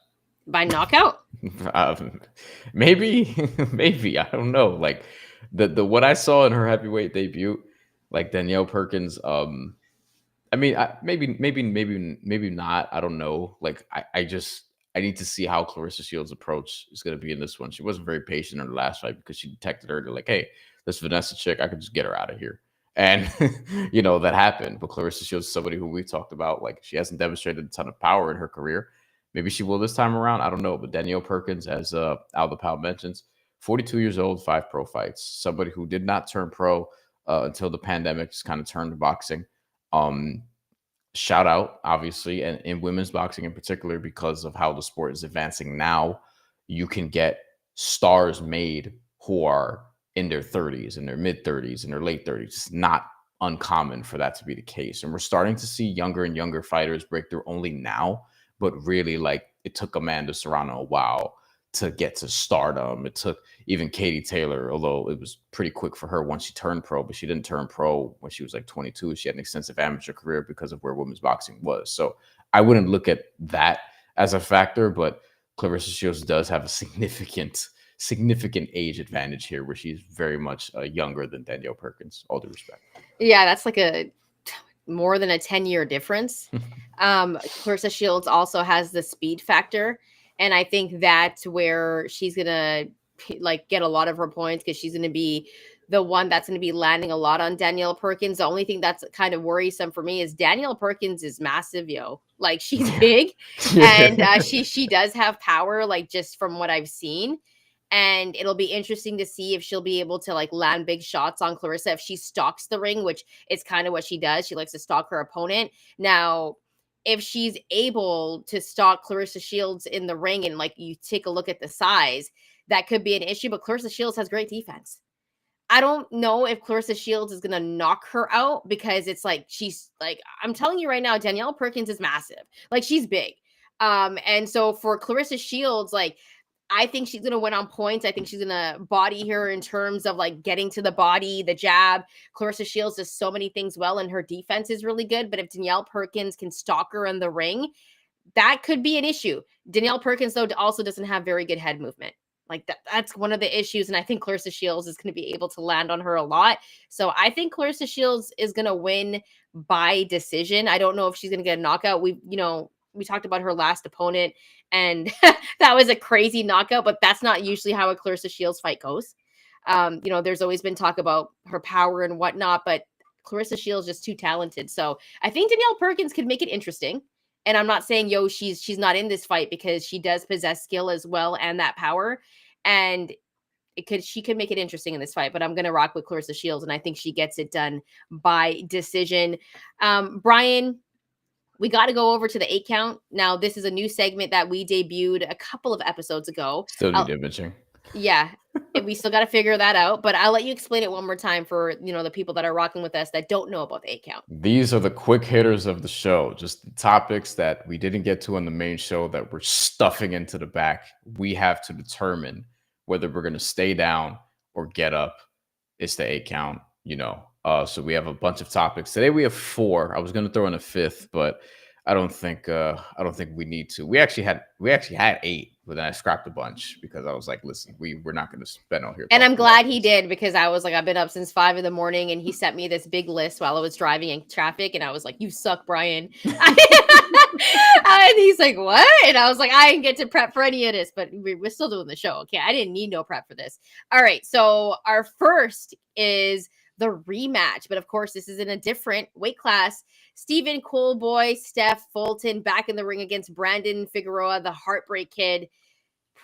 By knockout? Maybe. I don't know. Like the what I saw in her heavyweight debut, like Danielle Perkins. I mean, maybe not. I don't know. Like I need to see how Claressa Shields' approach is going to be in this one. She wasn't very patient in her last fight because she detected her to like, hey, this Vanessa chick, I could just get her out of here. And, that happened. But Claressa Shields is somebody who we talked about. Like, she hasn't demonstrated a ton of power in her career. Maybe she will this time around. I don't know. But Danielle Perkins, as Al the Pal mentions, 42 years old, 5 pro fights. Somebody who did not turn pro until the pandemic, just kind of turned to boxing. Shout out, obviously, and in women's boxing in particular, because of how the sport is advancing now, you can get stars made who are in their 30s, in their mid 30s, in their late 30s. It's not uncommon for that to be the case. And we're starting to see younger and younger fighters break through only now, but really, like, it took Amanda Serrano a while to get to stardom. It took even Katie Taylor, although it was pretty quick for her once she turned pro, but she didn't turn pro when she was like 22. She had an extensive amateur career because of where women's boxing was. So I wouldn't look at that as a factor, but Claressa Shields does have a significant age advantage here, where she's very much younger than Danielle Perkins, all due respect. Yeah, that's like more than a 10-year difference. Claressa Shields also has the speed factor. And I think that's where she's going to like get a lot of her points, because she's going to be the one that's going to be landing a lot on Danielle Perkins. The only thing that's kind of worrisome for me is Danielle Perkins is massive, like she's big and she does have power, like just from what I've seen. And it'll be interesting to see if she'll be able to like land big shots on Claressa if she stalks the ring, which is kind of what she does. She likes to stalk her opponent. Now, if she's able to stalk Claressa Shields in the ring and like you take a look at the size, that could be an issue. But Claressa Shields has great defense. I don't know if Claressa Shields is going to knock her out, because it's like, she's like, I'm telling you right now, Danielle Perkins is massive. Like, she's big. And so for Claressa Shields, like, I think she's going to win on points. I think she's going to body her in terms of like getting to the body, the jab. Claressa Shields does so many things well, and her defense is really good. But if Danielle Perkins can stalk her in the ring, that could be an issue. Danielle Perkins, though, also doesn't have very good head movement. Like that's one of the issues. And I think Claressa Shields is going to be able to land on her a lot. So I think Claressa Shields is going to win by decision. I don't know if she's going to get a knockout. We talked about her last opponent, and that was a crazy knockout, but that's not usually how a Claressa Shields fight goes. There's always been talk about her power and whatnot, but Claressa Shields is just too talented. So I think Danielle Perkins could make it interesting. And I'm not saying, she's not in this fight, because she does possess skill as well and that power. And she could make it interesting in this fight, but I'm going to rock with Claressa Shields, and I think she gets it done by decision. Bryan, we got to go over to the 8 count. Now, this is a new segment that we debuted a couple of episodes ago. Still need imaging. Yeah, we still got to figure that out, but I'll let you explain it one more time for, the people that are rocking with us that don't know about the 8 count. These are the quick hitters of the show, just the topics that we didn't get to on the main show that we're stuffing into the back. We have to determine whether we're going to stay down or get up. It's the 8 count, So we have a bunch of topics. Today we have 4. I was going to throw in a 5th, but I don't think we need to. We actually had 8, but then I scrapped a bunch because I was like, listen, we're not going to spend all here. And I'm glad he did, because I was like, I've been up since 5 a.m, and he sent me this big list while I was driving in traffic, and I was like, you suck, Bryan. And he's like, what? And I was like, I didn't get to prep for any of this, but we're still doing the show. Okay, I didn't need no prep for this. All right, so our first is the rematch, but of course this is in a different weight class. Stephen Coolboy, Steph Fulton back in the ring against Brandon Figueroa, the Heartbreak Kid.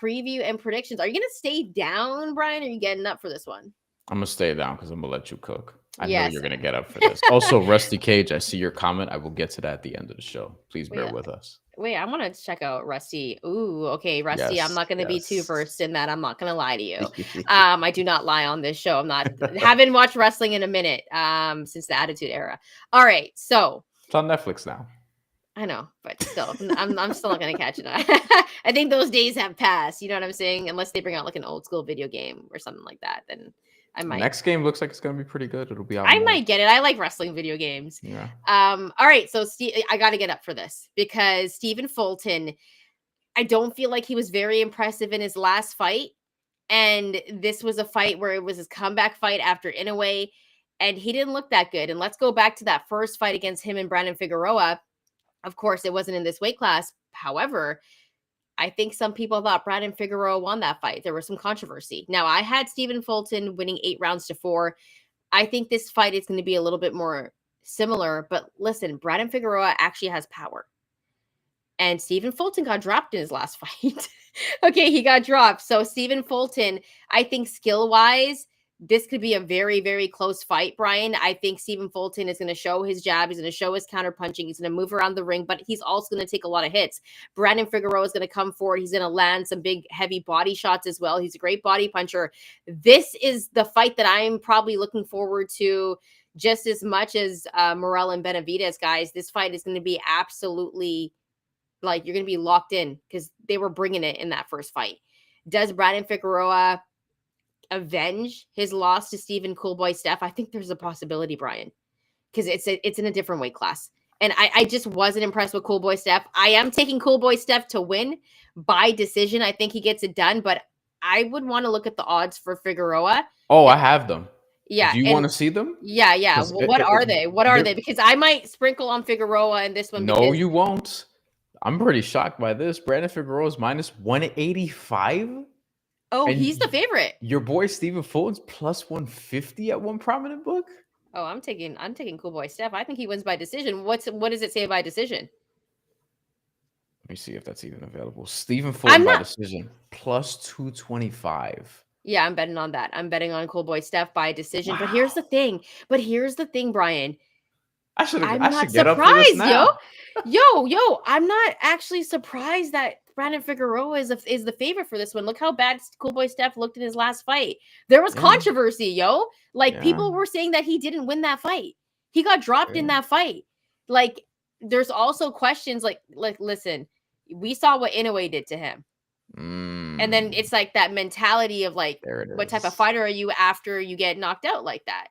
Preview and predictions. Are you gonna stay down, Bryan, or are you getting up for this one? I'm gonna stay down because I'm gonna let you cook. I know you're gonna get up for this. Also, Rusty Cage, I see your comment. I will get to that at the end of the show. Please bear with us. Wait, I want to check out Rusty. Ooh, okay, Rusty. Yes, I'm not going to be too versed in that. I'm not going to lie to you. I do not lie on this show. Haven't watched wrestling in a minute. Since the Attitude Era. All right, so it's on Netflix now. I know, but still, I'm still not going to catch it. I think those days have passed. You know what I'm saying? Unless they bring out like an old school video game or something like that, then I might. Next game looks like it's going to be pretty good. It'll be out. I might get it. I like wrestling video games. Yeah. All right. So I got to get up for this because Stephen Fulton, I don't feel like he was very impressive in his last fight. And this was a fight where it was his comeback fight after Inoue, and he didn't look that good. And let's go back to that first fight against him and Brandon Figueroa. Of course, it wasn't in this weight class. However, I think some people thought Brandon Figueroa won that fight. There was some controversy. Now, I had Stephen Fulton winning 8 rounds to 4. I think this fight is going to be a little bit more similar. But listen, Brandon Figueroa actually has power. And Stephen Fulton got dropped in his last fight. Okay, he got dropped. So Stephen Fulton, I think skill-wise, this could be a very, very close fight, Bryan. I think Stephen Fulton is going to show his jab. He's going to show his counter-punching. He's going to move around the ring, but he's also going to take a lot of hits. Brandon Figueroa is going to come forward. He's going to land some big, heavy body shots as well. He's a great body puncher. This is the fight that I'm probably looking forward to just as much as Morrell and Benavidez, guys. This fight is going to be absolutely, like, you're going to be locked in because they were bringing it in that first fight. Does Brandon Figueroa avenge his loss to Stephen Coolboy Steph? I think there's a possibility, Bryan, because it's in a different weight class. And I just wasn't impressed with Coolboy Steph. I am taking Coolboy Steph to win by decision. I think he gets it done, but I would want to look at the odds for Figueroa. Oh, I have them. Yeah. Do you want to see them? Yeah. What are they? What are they? Because I might sprinkle on Figueroa in this one. No, you won't. I'm pretty shocked by this. Brandon Figueroa is minus 185. Oh, and he's the favorite. Your boy Stephen Fulton's plus 150 at one prominent book. Oh, I'm taking Coolboy Steph. I think he wins by decision. What does it say by decision? Let me see if that's even available. Stephen Fulton by decision plus 225. Yeah, I'm betting on that. I'm betting on Coolboy Steph by decision. Wow. But here's the thing, Bryan. I'm not surprised, yo. I'm not actually surprised that Brandon Figueroa is the favorite for this one. Look how bad Coolboy Steph looked in his last fight. There was controversy, yo. Like, people were saying that he didn't win that fight. He got dropped in that fight. Like, there's also questions like, listen, we saw what Inoue did to him. And then it's like that mentality of like, what type of fighter are you after you get knocked out like that?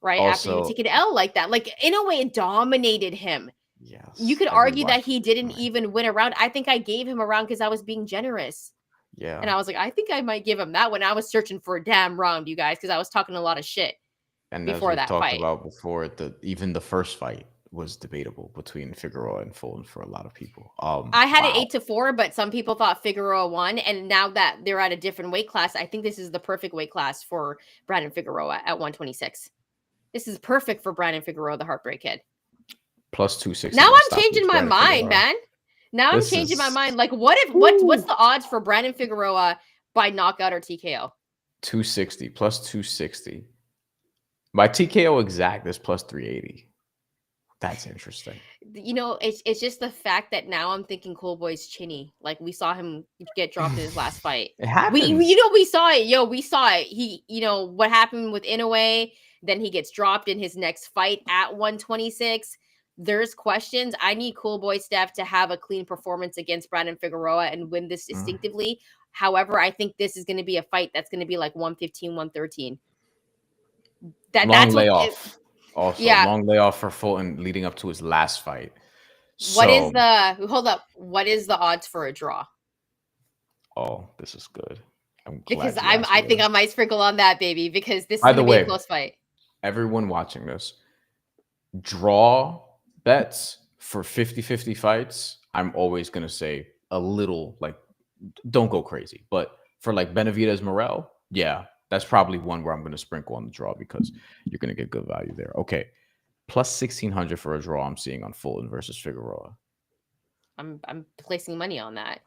Right? Also, after you take an L like that. Like, Inoue dominated him. Yes. You could argue that he didn't even win a round. I think I gave him a round because I was being generous. Yeah. And I was like, I think I might give him that when I was searching for a damn round, you guys, because I was talking a lot of shit before that fight. Talked about before, even the first fight was debatable between Figueroa and Fulton for a lot of people. I had it 8-4, but some people thought Figueroa won. And now that they're at a different weight class, I think this is the perfect weight class for Brandon Figueroa at 126. This is perfect for Brandon Figueroa, the Heartbreak Kid. Plus 260. Now I'm changing my mind, man. Now I'm changing my mind. Like, what's the odds for Brandon Figueroa by knockout or TKO? 260 plus 260. My TKO exact is plus 380. That's interesting. You know, it's just the fact that now I'm thinking Coolboy's chinny. Like, we saw him get dropped in his last fight. It happens. We saw it. Yo, we saw it. He, what happened with Inoue. Then he gets dropped in his next fight at 126. there's questions. I need Cool Boy Steph to have a clean performance against Brandon Figueroa and win this distinctively. However, I think this is going to be a fight that's going to be like 115, 113. That's what layoff. Long layoff for Fulton leading up to his last fight. What is the odds for a draw? Oh, this is good. Because I think I might sprinkle on that, baby, because this is going to be a close fight. Everyone watching this, draw bets for 50-50 fights, I'm always going to say a little, like, don't go crazy. But for like Benavidez Morrell, yeah, that's probably one where I'm going to sprinkle on the draw because you're going to get good value there. Okay. Plus 1,600 for a draw I'm seeing on Fulton versus Figueroa. I'm placing money on that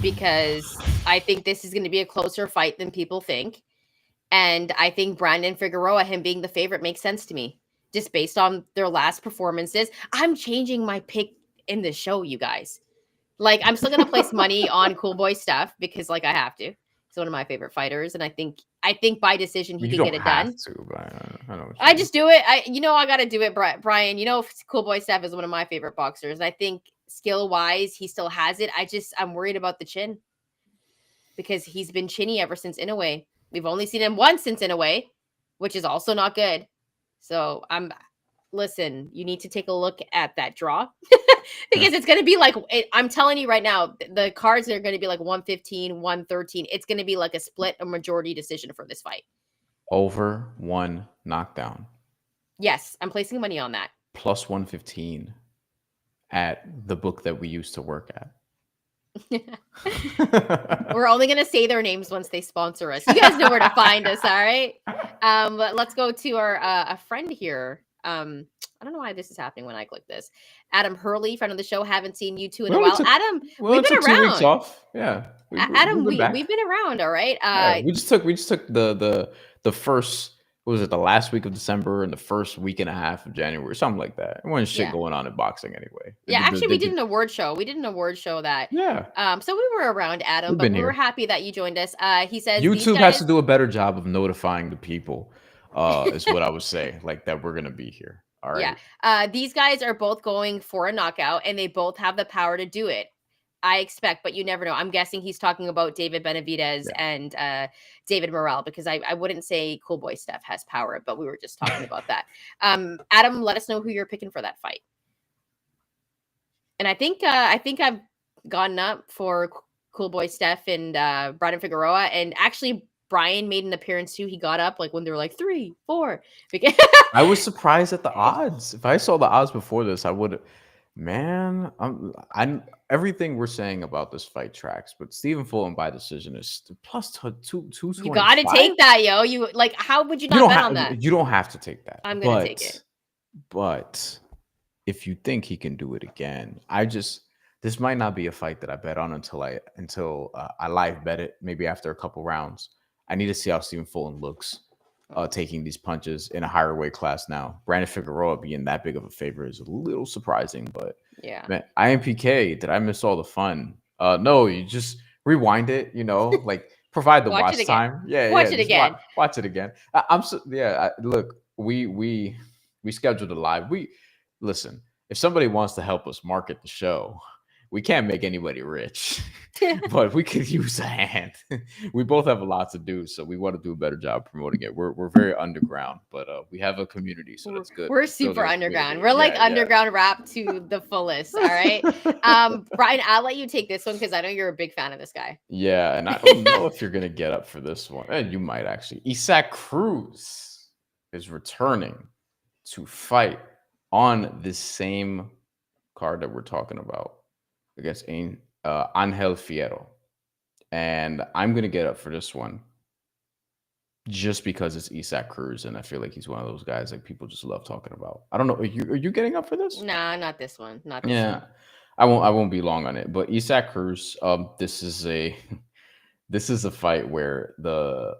because I think this is going to be a closer fight than people think. And I think Brandon Figueroa, him being the favorite, makes sense to me just based on their last performances. I'm changing my pick in the show, you guys. Like, I'm still going to place money on Cool Boy Steph because, like, I have to. He's one of my favorite fighters, and I think by decision he can get it done. I just do it. I got to do it, Brian. Cool Boy Steph is one of my favorite boxers. I think skill-wise, he still has it. I'm worried about the chin because he's been chinny ever since Inoue. We've only seen him once since Inoue, which is also not good. So listen, you need to take a look at that draw because it's going to be like, I'm telling you right now, the cards are going to be like 115, 113. It's going to be like a split or majority decision for this fight. Over one knockdown. Yes, I'm placing money on that. Plus 115 at the book that we used to work at. We're only going to say their names once they sponsor us. You guys know where to find us, all right? Let's go to our a friend here. I don't know why this is happening when I click this. Adam Hurley, friend of the show. Haven't seen you two in a while. Adam, we've been around. 2 weeks off. Yeah. Adam, we've been around, all right? We just took the first, what was it, the last week of December and the first week and a half of January, something like that. There wasn't shit going on in boxing anyway. We did an award show. We did an award show that. Yeah. So we were around, Adam, but we were happy that you joined us. He says YouTube has to do a better job of notifying the people, is what I would say, like that we're gonna be here. All right. Yeah. These guys are both going for a knockout, and they both have the power to do it. I expect, but you never know. I'm guessing he's talking about David Benavidez and David Morrell, because I wouldn't say Cool Boy Steph has power, but we were just talking about that. Adam, let us know who you're picking for that fight. And I think I've gotten up for Cool Boy Steph and Brandon Figueroa, and actually Bryan made an appearance too. He got up like when they were like 3, 4. I was surprised at the odds. If I saw the odds before this, I would. Man, I'm everything we're saying about this fight tracks, but Stephen Fulton by decision is plus 225. You got to take that, yo. You like, how would you not bet on that? You don't have to take that. I'm gonna take it. But if you think he can do it again, this might not be a fight that I bet on until I live bet it, maybe after a couple rounds. I need to see how Stephen Fulton looks taking these punches in a higher weight class now. Brandon Figueroa being that big of a favorite is a little surprising, but yeah. Man, IMPK, did I miss all the fun? No, you just rewind it, like provide the watch time. Yeah, watch it again. Watch it again. Look, we scheduled a live. Listen, if somebody wants to help us market the show, we can't make anybody rich, but we could use a hand. We both have a lot to do, so we want to do a better job promoting it. We're very underground, but we have a community, so that's good. We're super underground. We're like underground rap to the fullest. All right, Brian, I'll let you take this one because I know you're a big fan of this guy. Yeah, and I don't know if you're gonna get up for this one, and you might actually. Isaac Cruz is returning to fight on this same card that we're talking about against Angel Fierro. And I'm going to get up for this one just because it's Isaac Cruz, and I feel like he's one of those guys like people just love talking about. I don't know. Are you getting up for this? Nah, not this one. Not this one. I won't be long on it. But Isaac Cruz, this is a fight where the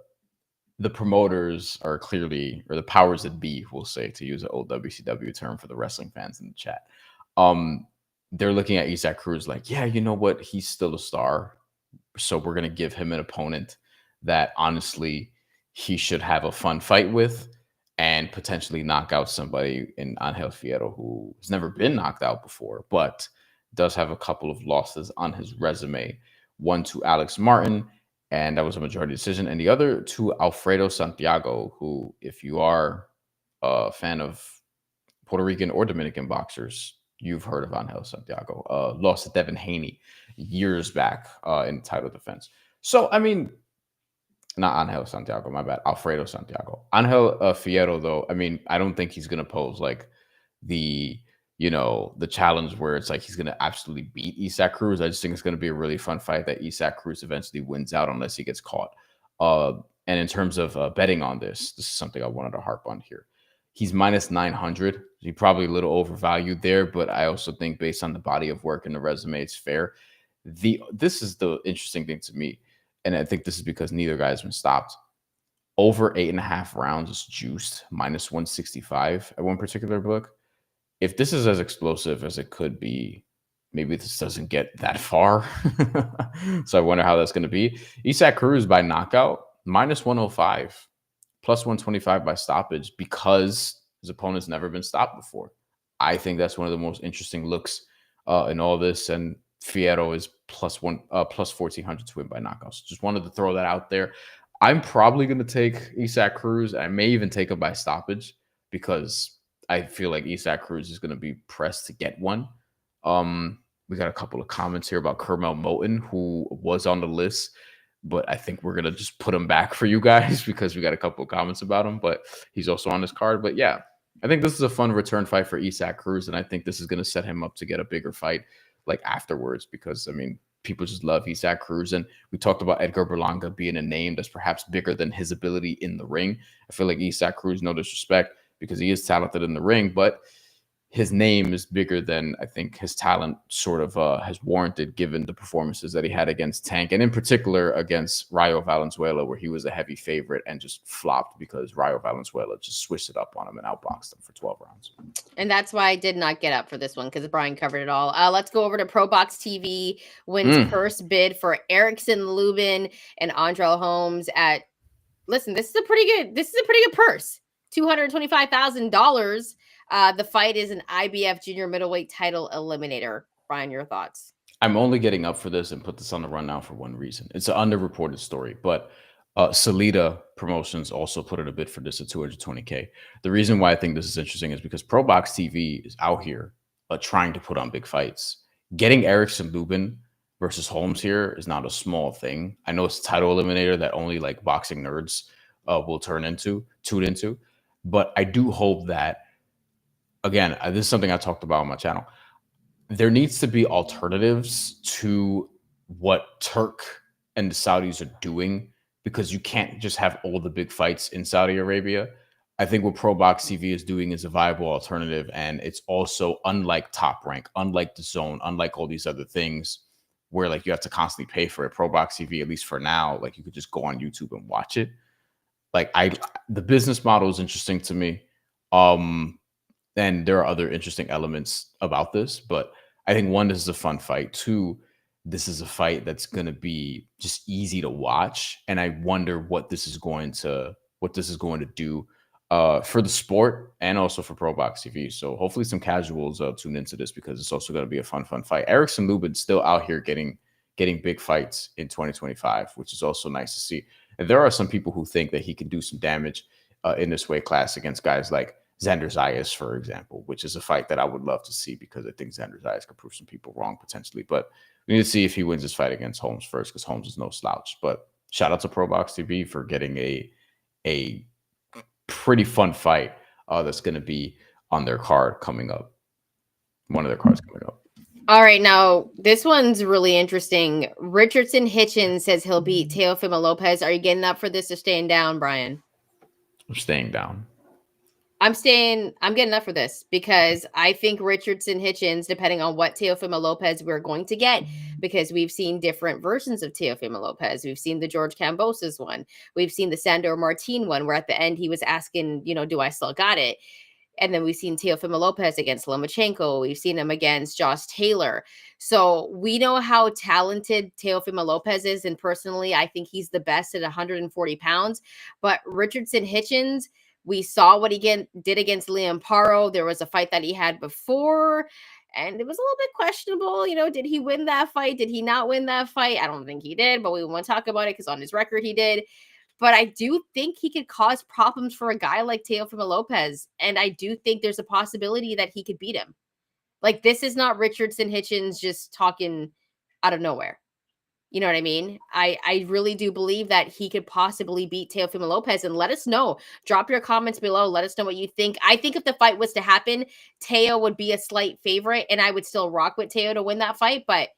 promoters are clearly, or the powers that be, we'll say, to use an old WCW term for the wrestling fans in the chat. They're looking at Isaac Cruz like, yeah, you know what? He's still a star. So we're going to give him an opponent that honestly he should have a fun fight with. and potentially knock out somebody in Angel Fierro who has never been knocked out before, but does have a couple of losses on his resume. One to Alex Martin, and that was a majority decision, and the other to Alfredo Santiago, who, if you are a fan of Puerto Rican or Dominican boxers, you've heard of Angel Santiago. Lost to Devin Haney years back in title defense. So, I mean, not Angel Santiago, my bad. Alfredo Santiago. Angel Fierro, though, I mean, I don't think he's going to pose like the, the challenge where it's like he's going to absolutely beat Isaac Cruz. I just think it's going to be a really fun fight that Isaac Cruz eventually wins out unless he gets caught. And in terms of betting on this is something I wanted to harp on here. He's minus 900. He's probably a little overvalued there, but I also think based on the body of work and the resume, it's fair. This is the interesting thing to me, and I think this is because neither guy has been stopped. Over 8.5 rounds is juiced, minus 165 at one particular book. If this is as explosive as it could be, maybe this doesn't get that far. So I wonder how that's going to be. Isaac Cruz by knockout, minus 105. Plus 125 by stoppage because his opponent's never been stopped before. I think that's one of the most interesting looks in all this. And Fierro is plus 1,400 to win by knockouts. Just wanted to throw that out there. I'm probably going to take Isaac Cruz. I may even take him by stoppage because I feel like Isaac Cruz is going to be pressed to get one. We got a couple of comments here about Kermel Moten, who was on the list, but I think we're going to just put him back for you guys because we got a couple of comments about him, but he's also on this card. But yeah, I think this is a fun return fight for Isaac Cruz, and I think this is going to set him up to get a bigger fight like afterwards because, I mean, people just love Isaac Cruz. And we talked about Edgar Berlanga being a name that's perhaps bigger than his ability in the ring. I feel like Isaac Cruz, no disrespect, because he is talented in the ring, but his name is bigger than I think his talent sort of has warranted given the performances that he had against Tank and in particular against Rayo Valenzuela, where he was a heavy favorite and just flopped because Rayo Valenzuela just switched it up on him and outboxed him for 12 rounds. And that's why I did not get up for this one because Brian covered it all. Let's go over to Pro Box TV. Wins first bid for Erickson Lubin and Andrell Holmes at, listen, this is a pretty good purse. $225,000. The fight is an IBF junior middleweight title eliminator. Brian, your thoughts? I'm only getting up for this and put this on the rundown for one reason. It's an underreported story, but Salida Promotions also put in a bid for this at $220K. The reason why I think this is interesting is because Pro Box TV is out here trying to put on big fights. Getting Erickson Lubin versus Holmes here is not a small thing. I know it's a title eliminator that only like boxing nerds will tune into, but I do hope that, again, this is something I talked about on my channel. There needs to be alternatives to what Turk and the Saudis are doing because you can't just have all the big fights in Saudi Arabia. I think what Pro Box TV is doing is a viable alternative, and it's also unlike Top Rank, unlike the Zone, unlike all these other things where like you have to constantly pay for it. Pro Box TV, at least for now, like you could just go on YouTube and watch it. Like the business model is interesting to me. And there are other interesting elements about this, but I think one, this is a fun fight. Two, this is a fight that's going to be just easy to watch. And I wonder what this is going to do for the sport and also for Pro Box TV. So hopefully some casuals tune into this because it's also going to be a fun fight. Erickson Lubin's still out here getting big fights in 2025, which is also nice to see. And there are some people who think that he can do some damage in this weight class against guys like Xander Zayas, for example, which is a fight that I would love to see because I think Xander Zayas could prove some people wrong potentially. But we need to see if he wins this fight against Holmes first because Holmes is no slouch. But shout out to Pro Box TV for getting a pretty fun fight that's going to be on their card coming up. One of their cards coming up. All right, now this one's really interesting. Richardson Hitchens says he'll beat Teofimo Lopez. Are you getting up for this or staying down, Brian? I'm staying down. I'm getting up for this because I think Richardson Hitchens, depending on what Teofimo Lopez we're going to get, because we've seen different versions of Teofimo Lopez. We've seen the George Kambosos one. We've seen the Sandor Martin one where at the end he was asking, do I still got it? And then we've seen Teofimo Lopez against Lomachenko. We've seen him against Josh Taylor. So we know how talented Teofimo Lopez is. And personally, I think he's the best at 140 pounds. But Richardson Hitchens, We saw what he did against Liam Paro. There was a fight that he had before, and it was a little bit questionable. Did he win that fight? Did he not win that fight? I don't think he did, but we won't talk about it because on his record he did. But I do think he could cause problems for a guy like Teofimo Lopez, and I do think there's a possibility that he could beat him. Like, this is not Richardson Hitchens just talking out of nowhere. You know what I mean? I really do believe that he could possibly beat Teofimo Lopez, and let us know. Drop your comments below. Let us know what you think. I think if the fight was to happen, Teo would be a slight favorite, and I would still rock with Teo to win that fight, but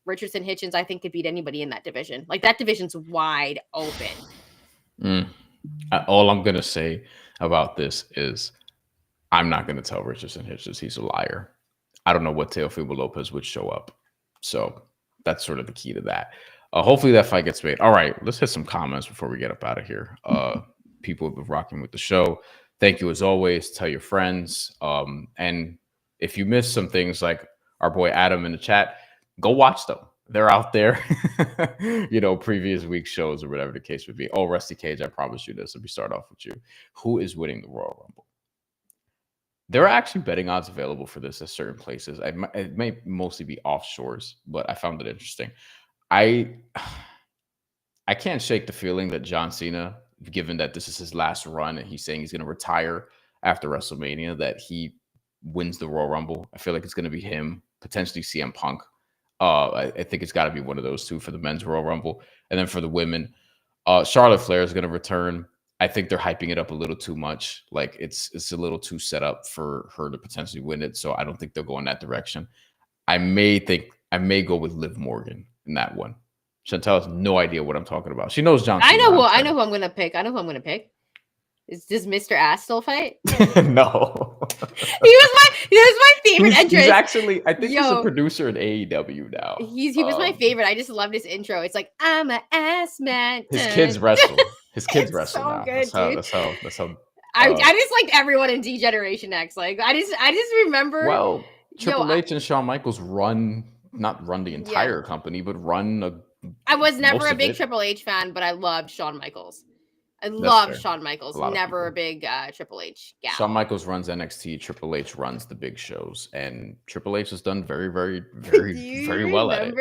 Richardson Hitchens, I think, could beat anybody in that division. Like, that division's wide open. All I'm going to say about this is I'm not going to tell Richardson Hitchens he's a liar. I don't know what Teofimo Lopez would show up. So that's sort of the key to that. Hopefully that fight gets made. All right, let's hit some comments before we get up out of here. People have been rocking with the show. Thank you as always. Tell your friends. And if you missed some things like our boy Adam in the chat, go watch them. They're out there, previous week shows or whatever the case would be. Oh, Rusty Cage, I promise you this. Let me start off with you. Who is winning the Royal Rumble? There are actually betting odds available for this at certain places. It may mostly be offshores, but I found it interesting. I can't shake the feeling that John Cena, given that this is his last run and he's saying he's going to retire after WrestleMania, that he wins the Royal Rumble. I feel like it's going to be him, potentially CM Punk. I think it's got to be one of those two for the men's Royal Rumble. And then for the women, Charlotte Flair is going to return. I think they're hyping it up a little too much. Like it's a little too set up for her to potentially win it. So I don't think they'll go in that direction. I may go with Liv Morgan in that one. Shantelle has no idea what I'm talking about. She knows John Cena. I know who I'm going to pick. Is this Mr. Ass still fight? No. He was my favorite entrance. He's actually, I think he's a producer in AEW now. He was my favorite. I just loved his intro. It's like, I'm an ass man. His kids wrestle. His kids wrestle so now. Good, that's how. I just liked everyone in D-Generation X. Like I just remember. Well, Triple H and Shawn Michaels not run the entire company, but run. I was never a big Triple H fan, but I loved Shawn Michaels. I love Shawn Michaels. Never a big Triple H gal. Shawn Michaels runs NXT. Triple H runs the big shows, and Triple H has done very, very, very, very well at it.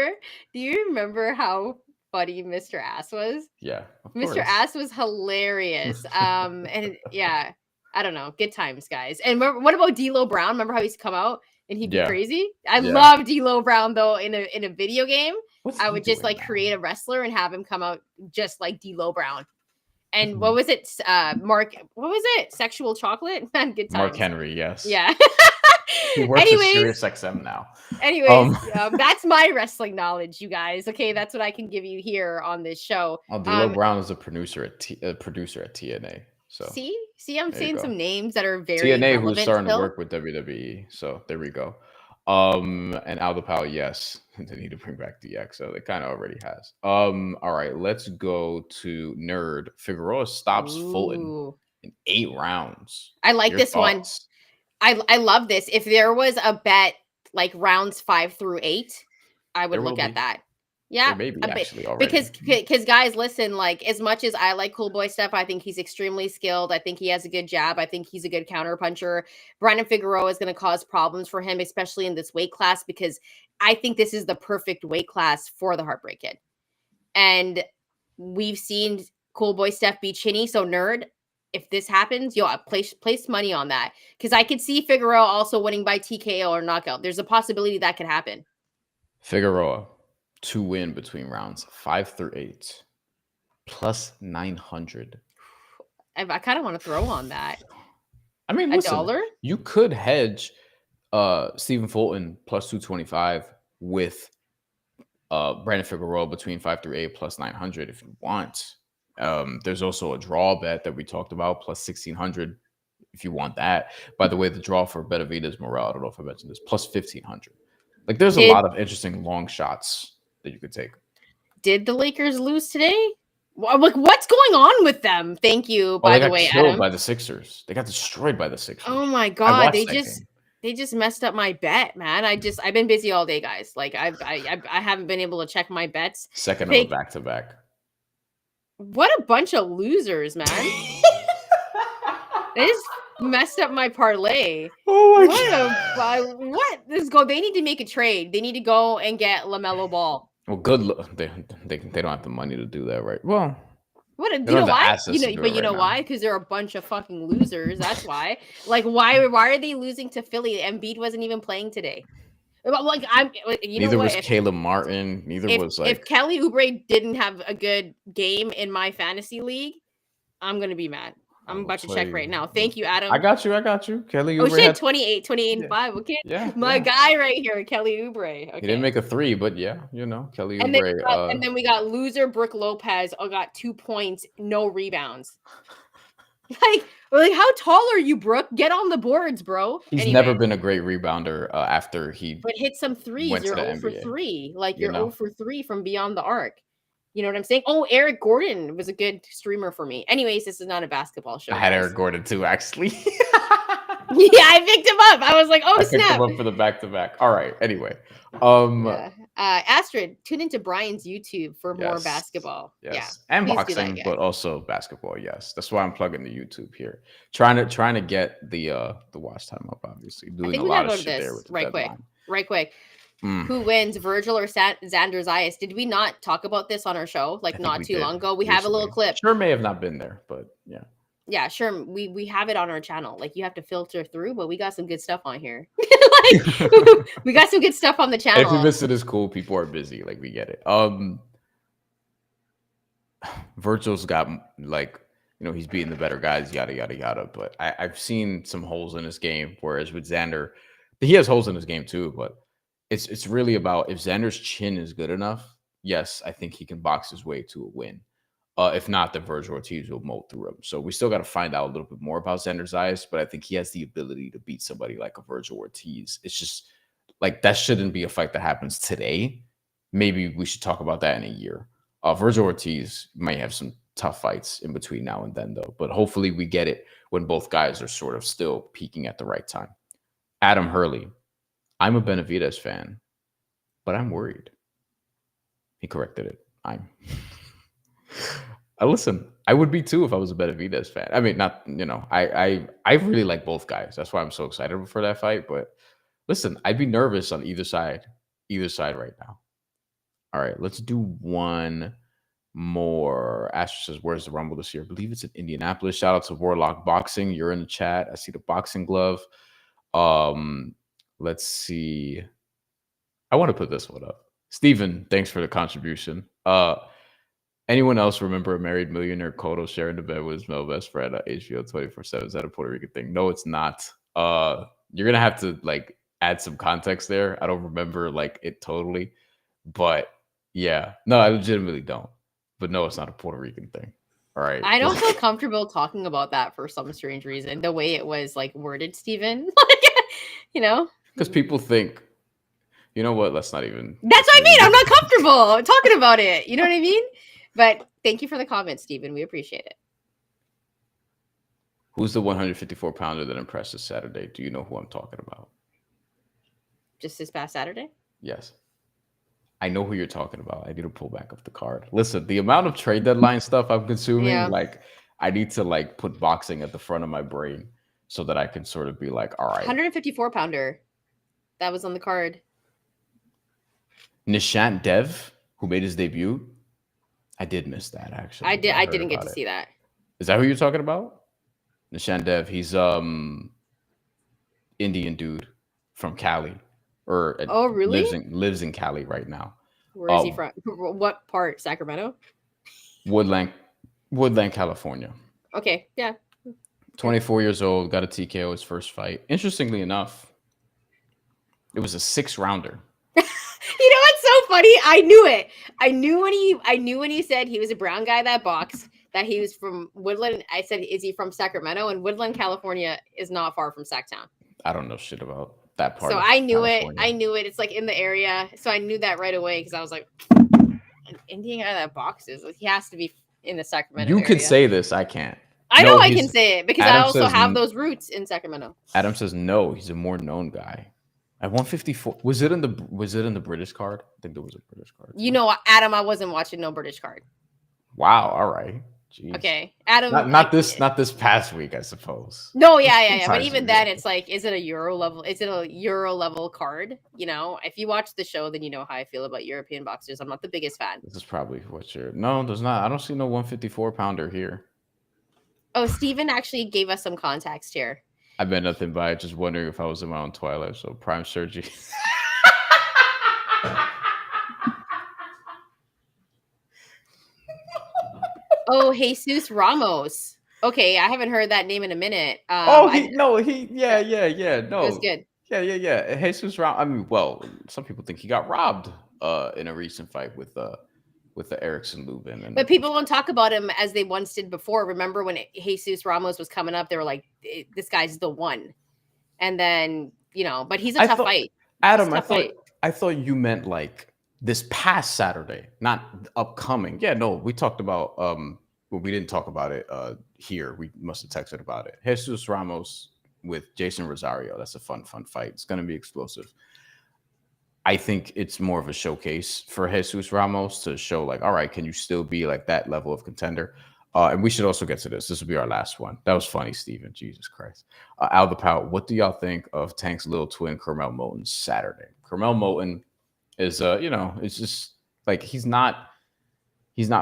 Do you remember how funny Mr. Ass was? Yeah, Mr. Ass was hilarious. And yeah, I don't know. Good times, guys. And what about D'Lo Brown? Remember how he used to come out and he'd be crazy? I love D'Lo Brown though. In a video game, I would just create a wrestler and have him come out just like D'Lo Brown. And what was it? Mark, what was it? Sexual Chocolate? Good times. Mark Henry, yes. Yeah. He works at Sirius XM now. Anyways, that's my wrestling knowledge, you guys. Okay, that's what I can give you here on this show. D'Lo Brown is a producer at TNA. So see, I'm seeing some names that are very TNA who's starting to work with WWE. So there we go. And Aldo Powell, yes, they need to bring back DX, so they kind of already has. All right, let's go to Nerd. Figueroa stops Fulton in 8 rounds. I like this thoughts? One. I love this. If there was a bet like rounds 5 through 8, I would look at that. Yeah, maybe actually already. Because guys, listen, like as much as I like Cool Boy Steph, I think he's extremely skilled. I think he has a good jab. I think he's a good counter puncher. Brandon Figueroa is going to cause problems for him, especially in this weight class, because I think this is the perfect weight class for the Heartbreak Kid. And we've seen Cool Boy Steph be chinny. So Nerd, if this happens, place money on that, because I could see Figueroa also winning by TKO or knockout. There's a possibility that could happen. Figueroa to win between rounds 5 through 8 plus 900. I kind of want to throw on that. I mean, listen, $1? You could hedge Stephen Fulton plus 225 with Brandon Figueroa between 5 through 8 plus 900 if you want. There's also a draw bet that we talked about plus 1600 if you want that. By the way, the draw for Benavidez Morrell, I don't know if I mentioned this, plus 1500. Like there's a lot of interesting long shots that you could take. Did the Lakers lose today? Like, what's going on with them? Thank you, by the way, killed Adam. By the Sixers. They got destroyed by the Sixers. Oh my god, they just messed up my bet, man. I've been busy all day, guys. Like I haven't been able to check my bets. Second of a back-to-back. What a bunch of losers, man. They just messed up my parlay. Oh What? This go. They need to make a trade. They need to go and get LaMelo Ball. Well, good luck. They don't have the money to do that, right? Well, What? they You don't know have the why? assets to do But it you know right why? now. Because they're a bunch of fucking losers. That's why. Like, why are they losing to Philly? Embiid wasn't even playing today. Like, you know Neither what? was Caleb Martin. Neither was If like Kelly Oubre didn't have a good game in my fantasy league, I'm gonna be mad. I I'm will about to tell check you. right now. Thank you, I Adam. got you. Kelly Oh Oubre shit, had 28 and yeah, 5. Okay. yeah, My yeah. guy right here, Kelly Oubre. He didn't Okay. make a 3, but yeah, Kelly And then Oubre. we got loser Brooke Lopez. Got 2 points, no rebounds. Like how tall are you, Brooke? Get on the boards, bro. He's Anyway, never been a great rebounder after he but hit some threes. went to You're the 0 for NBA. 3. Like You you're 0 know, for 3 from beyond the arc. You know what I'm saying? Oh, Eric Gordon was a good streamer for me. Anyways, this is not a basketball show. I had guys. Eric Gordon too, actually. Yeah, I picked him up. I was like, oh I picked snap. him up for the back-to-back. All right. Anyway, Yeah. Astrid, tune into Brian's YouTube for more basketball. Yes, Yeah, and please do that, boxing, guys. but also basketball. Yes, that's why I'm plugging the YouTube here. Trying to get the watch time up. Obviously, I doing think a we lot gotta of go to shit there this with the right deadline. quick. Who wins, Virgil or Xander Zayas? Did we not talk about this on our show like not too long ago? We have a little clip. Sure, may have not been there, but yeah. Yeah, sure. We have it on our channel. Like you have to filter through, but we got some good stuff on here. We got some good stuff on the channel. If you miss it, it's cool. People are busy. Like we get it. Virgil's got like he's beating the better guys, yada yada yada. But I've seen some holes in his game. Whereas with Xander, he has holes in his game too. But it's really about if Xander's chin is good enough. Yes, I think he can box his way to a win. If not, then Virgil Ortiz will mold through him. So we still got to find out a little bit more about Xander Zayas, but I think he has the ability to beat somebody like a Virgil Ortiz. It's just like that shouldn't be a fight that happens today. Maybe we should talk about that in a year. Virgil Ortiz might have some tough fights in between now and then, though. But hopefully we get it when both guys are sort of still peaking at the right time. Adam Hurley, I'm a Benavidez fan, but I'm worried. He corrected it. Listen, I would be too if I was a Benavidez fan. I mean, not, I really like both guys. That's why I'm so excited for that fight. But listen, I'd be nervous on either side right now. All right, let's do one more. Asher says, where's the Rumble this year? I believe it's in Indianapolis. Shout out to Warlock Boxing. You're in the chat. I see the boxing glove. Let's see. I want to put this one up. Steven, thanks for the contribution. Anyone else remember a married millionaire Cotto sharing the bed with his male best friend at HBO 24/7? Is that a Puerto Rican thing? No, it's not. You're gonna have to like add some context there. I don't remember like it totally, but yeah, no, I legitimately don't. But no, it's not a Puerto Rican thing. All right. I don't feel comfortable talking about that for some strange reason. The way it was like worded, Steven. Because people think, you know what? Let's not even. That's what I mean. I'm not comfortable talking about it. You know what I mean? But thank you for the comment, Steven. We appreciate it. Who's the 154-pounder that impressed this Saturday? Do you know who I'm talking about? Just this past Saturday? Yes. I know who you're talking about. I need to pull back up the card. Listen, the amount of trade deadline stuff I'm consuming, like I need to like put boxing at the front of my brain so that I can sort of be like, all right. 154-pounder. That was on the card. Nishant Dev, who made his debut. I did miss that actually. I didn't get to see that. Is that who you're talking about? Nishant Dev. He's Indian dude from Cali. Oh, really? Lives in Cali right now. Where is he from? What part? Sacramento? Woodland, California. Okay, yeah. 24 years old, got a TKO his first fight. Interestingly enough, it was a 6-rounder. You know what's so funny? I knew it. I knew when he said he was a brown guy that boxed, that he was from Woodland. I said, is he from Sacramento? And Woodland, California is not far from Sacktown. I don't know shit about that part. So I knew California. I knew it. It's like in the area. So I knew that right away because I was like, an Indian guy that boxes, he has to be in the Sacramento area. Could say this. I can't. I know I can say it because Adam I also have those roots in Sacramento. Adam says no. He's a more known guy. At 154, was it in the British card? I think there was a British card. You know, Adam, I wasn't watching no British card. Wow. All right. Jeez. Okay, Adam. Not this past week, I suppose. No, yeah. But Sometimes, even then, it's like, is it a Euro level? Is it a Euro level card? You know, if you watch the show, then you know how I feel about European boxers. I'm not the biggest fan. This is probably what you're. No, there's not. I don't see no 154-pounder here. Oh, Steven actually gave us some context here. I bet nothing by it. Just wondering if I was in my own twilight. So prime surgery. Oh, Jesus Ramos. Okay, I haven't heard that name in a minute. Yeah. No. It was good. Yeah. Jesus Ramos. I mean, well, some people think he got robbed in a recent fight with the Erickson Lubin. But people won't talk about him as they once did before. Remember when Jesus Ramos was coming up, they were like, this guy's the one. And then, but he's a tough fight. Adam, I thought you meant like this past Saturday, not upcoming. Yeah, no, we talked about well, we didn't talk about it here. We must have texted about it. Jesus Ramos with Jason Rosario. That's a fun fight. It's going to be explosive. I think it's more of a showcase for Jesus Ramos to show like, all right, can you still be like that level of contender? And we should also get to this. This will be our last one. That was funny, Steven. Jesus Christ. Al the Pow, what do y'all think of Tank's little twin, Carmel Moten, Saturday? Carmel Moten is, it's just like he's not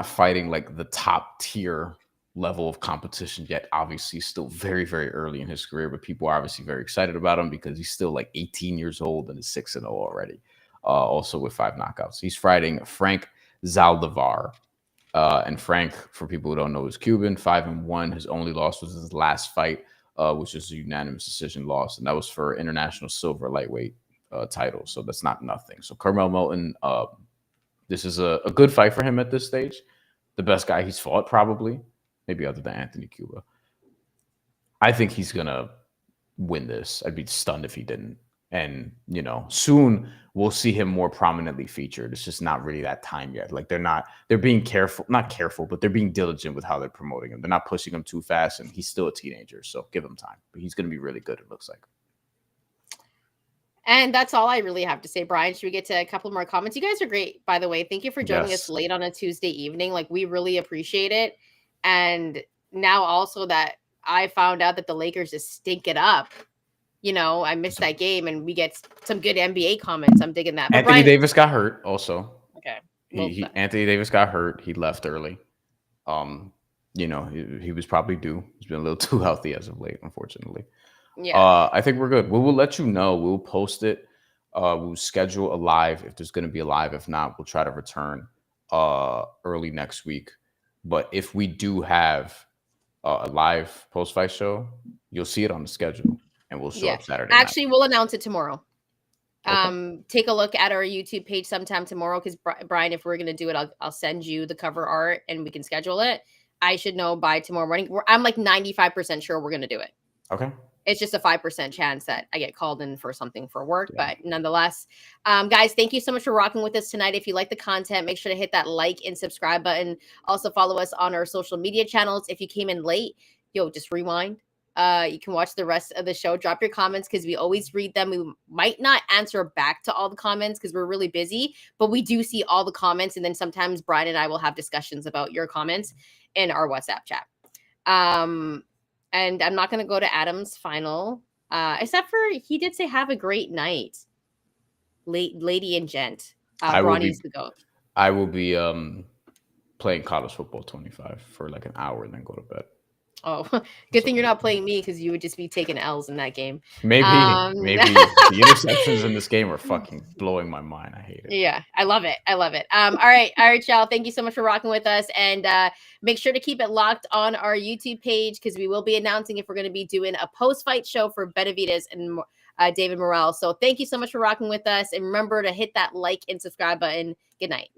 fighting like the top tier level of competition yet. Obviously, still very, very early in his career, but people are obviously very excited about him because he's still like 18 years old and is 6-0 already. Also with 5 knockouts. He's fighting Frank Zaldivar. And Frank, for people who don't know, is Cuban, 5-1. His only loss was his last fight, which was a unanimous decision loss, and that was for international silver lightweight title. So that's not nothing. So Carmel Moten, this is a good fight for him at this stage. The best guy he's fought, probably, maybe other than Anthony Cuba. I think he's gonna win this. I'd be stunned if he didn't. And, soon we'll see him more prominently featured. It's just not really that time yet. Like they're being not careful, but they're being diligent with how they're promoting him. They're not pushing him too fast, and he's still a teenager. So give him time, but he's going to be really good. It looks like. And that's all I really have to say, Brian. Should we get to a couple more comments? You guys are great, by the way. Thank you for joining us late on a Tuesday evening. Like, we really appreciate it. And now also that I found out that the Lakers just stink it up. I missed that game, and we get some good NBA comments. I'm digging that. But Anthony Davis got hurt also. Okay. Anthony Davis got hurt. He left early. He was probably due. He's been a little too healthy as of late, unfortunately. Yeah. I think we're good. We will let you know. We'll post it. We'll schedule a live if there's going to be a live. If not, we'll try to return early next week. But if we do have a live post-fight show, you'll see it on the schedule. And we'll show up Saturday. Actually, we'll announce it tomorrow. Okay. Take a look at our YouTube page sometime tomorrow, because Brian, if we're going to do it, I'll send you the cover art and we can schedule it. I should know by tomorrow morning. I'm like 95% sure we're going to do it. Okay. It's just a 5% chance that I get called in for something for work. Yeah. But nonetheless, guys, thank you so much for rocking with us tonight. If you like the content, make sure to hit that like and subscribe button. Also follow us on our social media channels. If you came in late, just rewind. You can watch the rest of the show. Drop your comments, because we always read them. We might not answer back to all the comments because we're really busy, but we do see all the comments. And then sometimes Brian and I will have discussions about your comments in our WhatsApp chat. And I'm not going to go to Adam's final, except for he did say, have a great night, lady and gent. Bronny's the GOAT. I will be playing college football 25 for like an hour and then go to bed. Oh, good thing you're not playing me, because you would just be taking L's in that game. Maybe the interceptions in this game are fucking blowing my mind. I hate it. Yeah, I love it. All right, y'all. Thank you so much for rocking with us, and make sure to keep it locked on our YouTube page, because we will be announcing if we're going to be doing a post-fight show for Benavidez and David Morrell. So thank you so much for rocking with us, and remember to hit that like and subscribe button. Good night.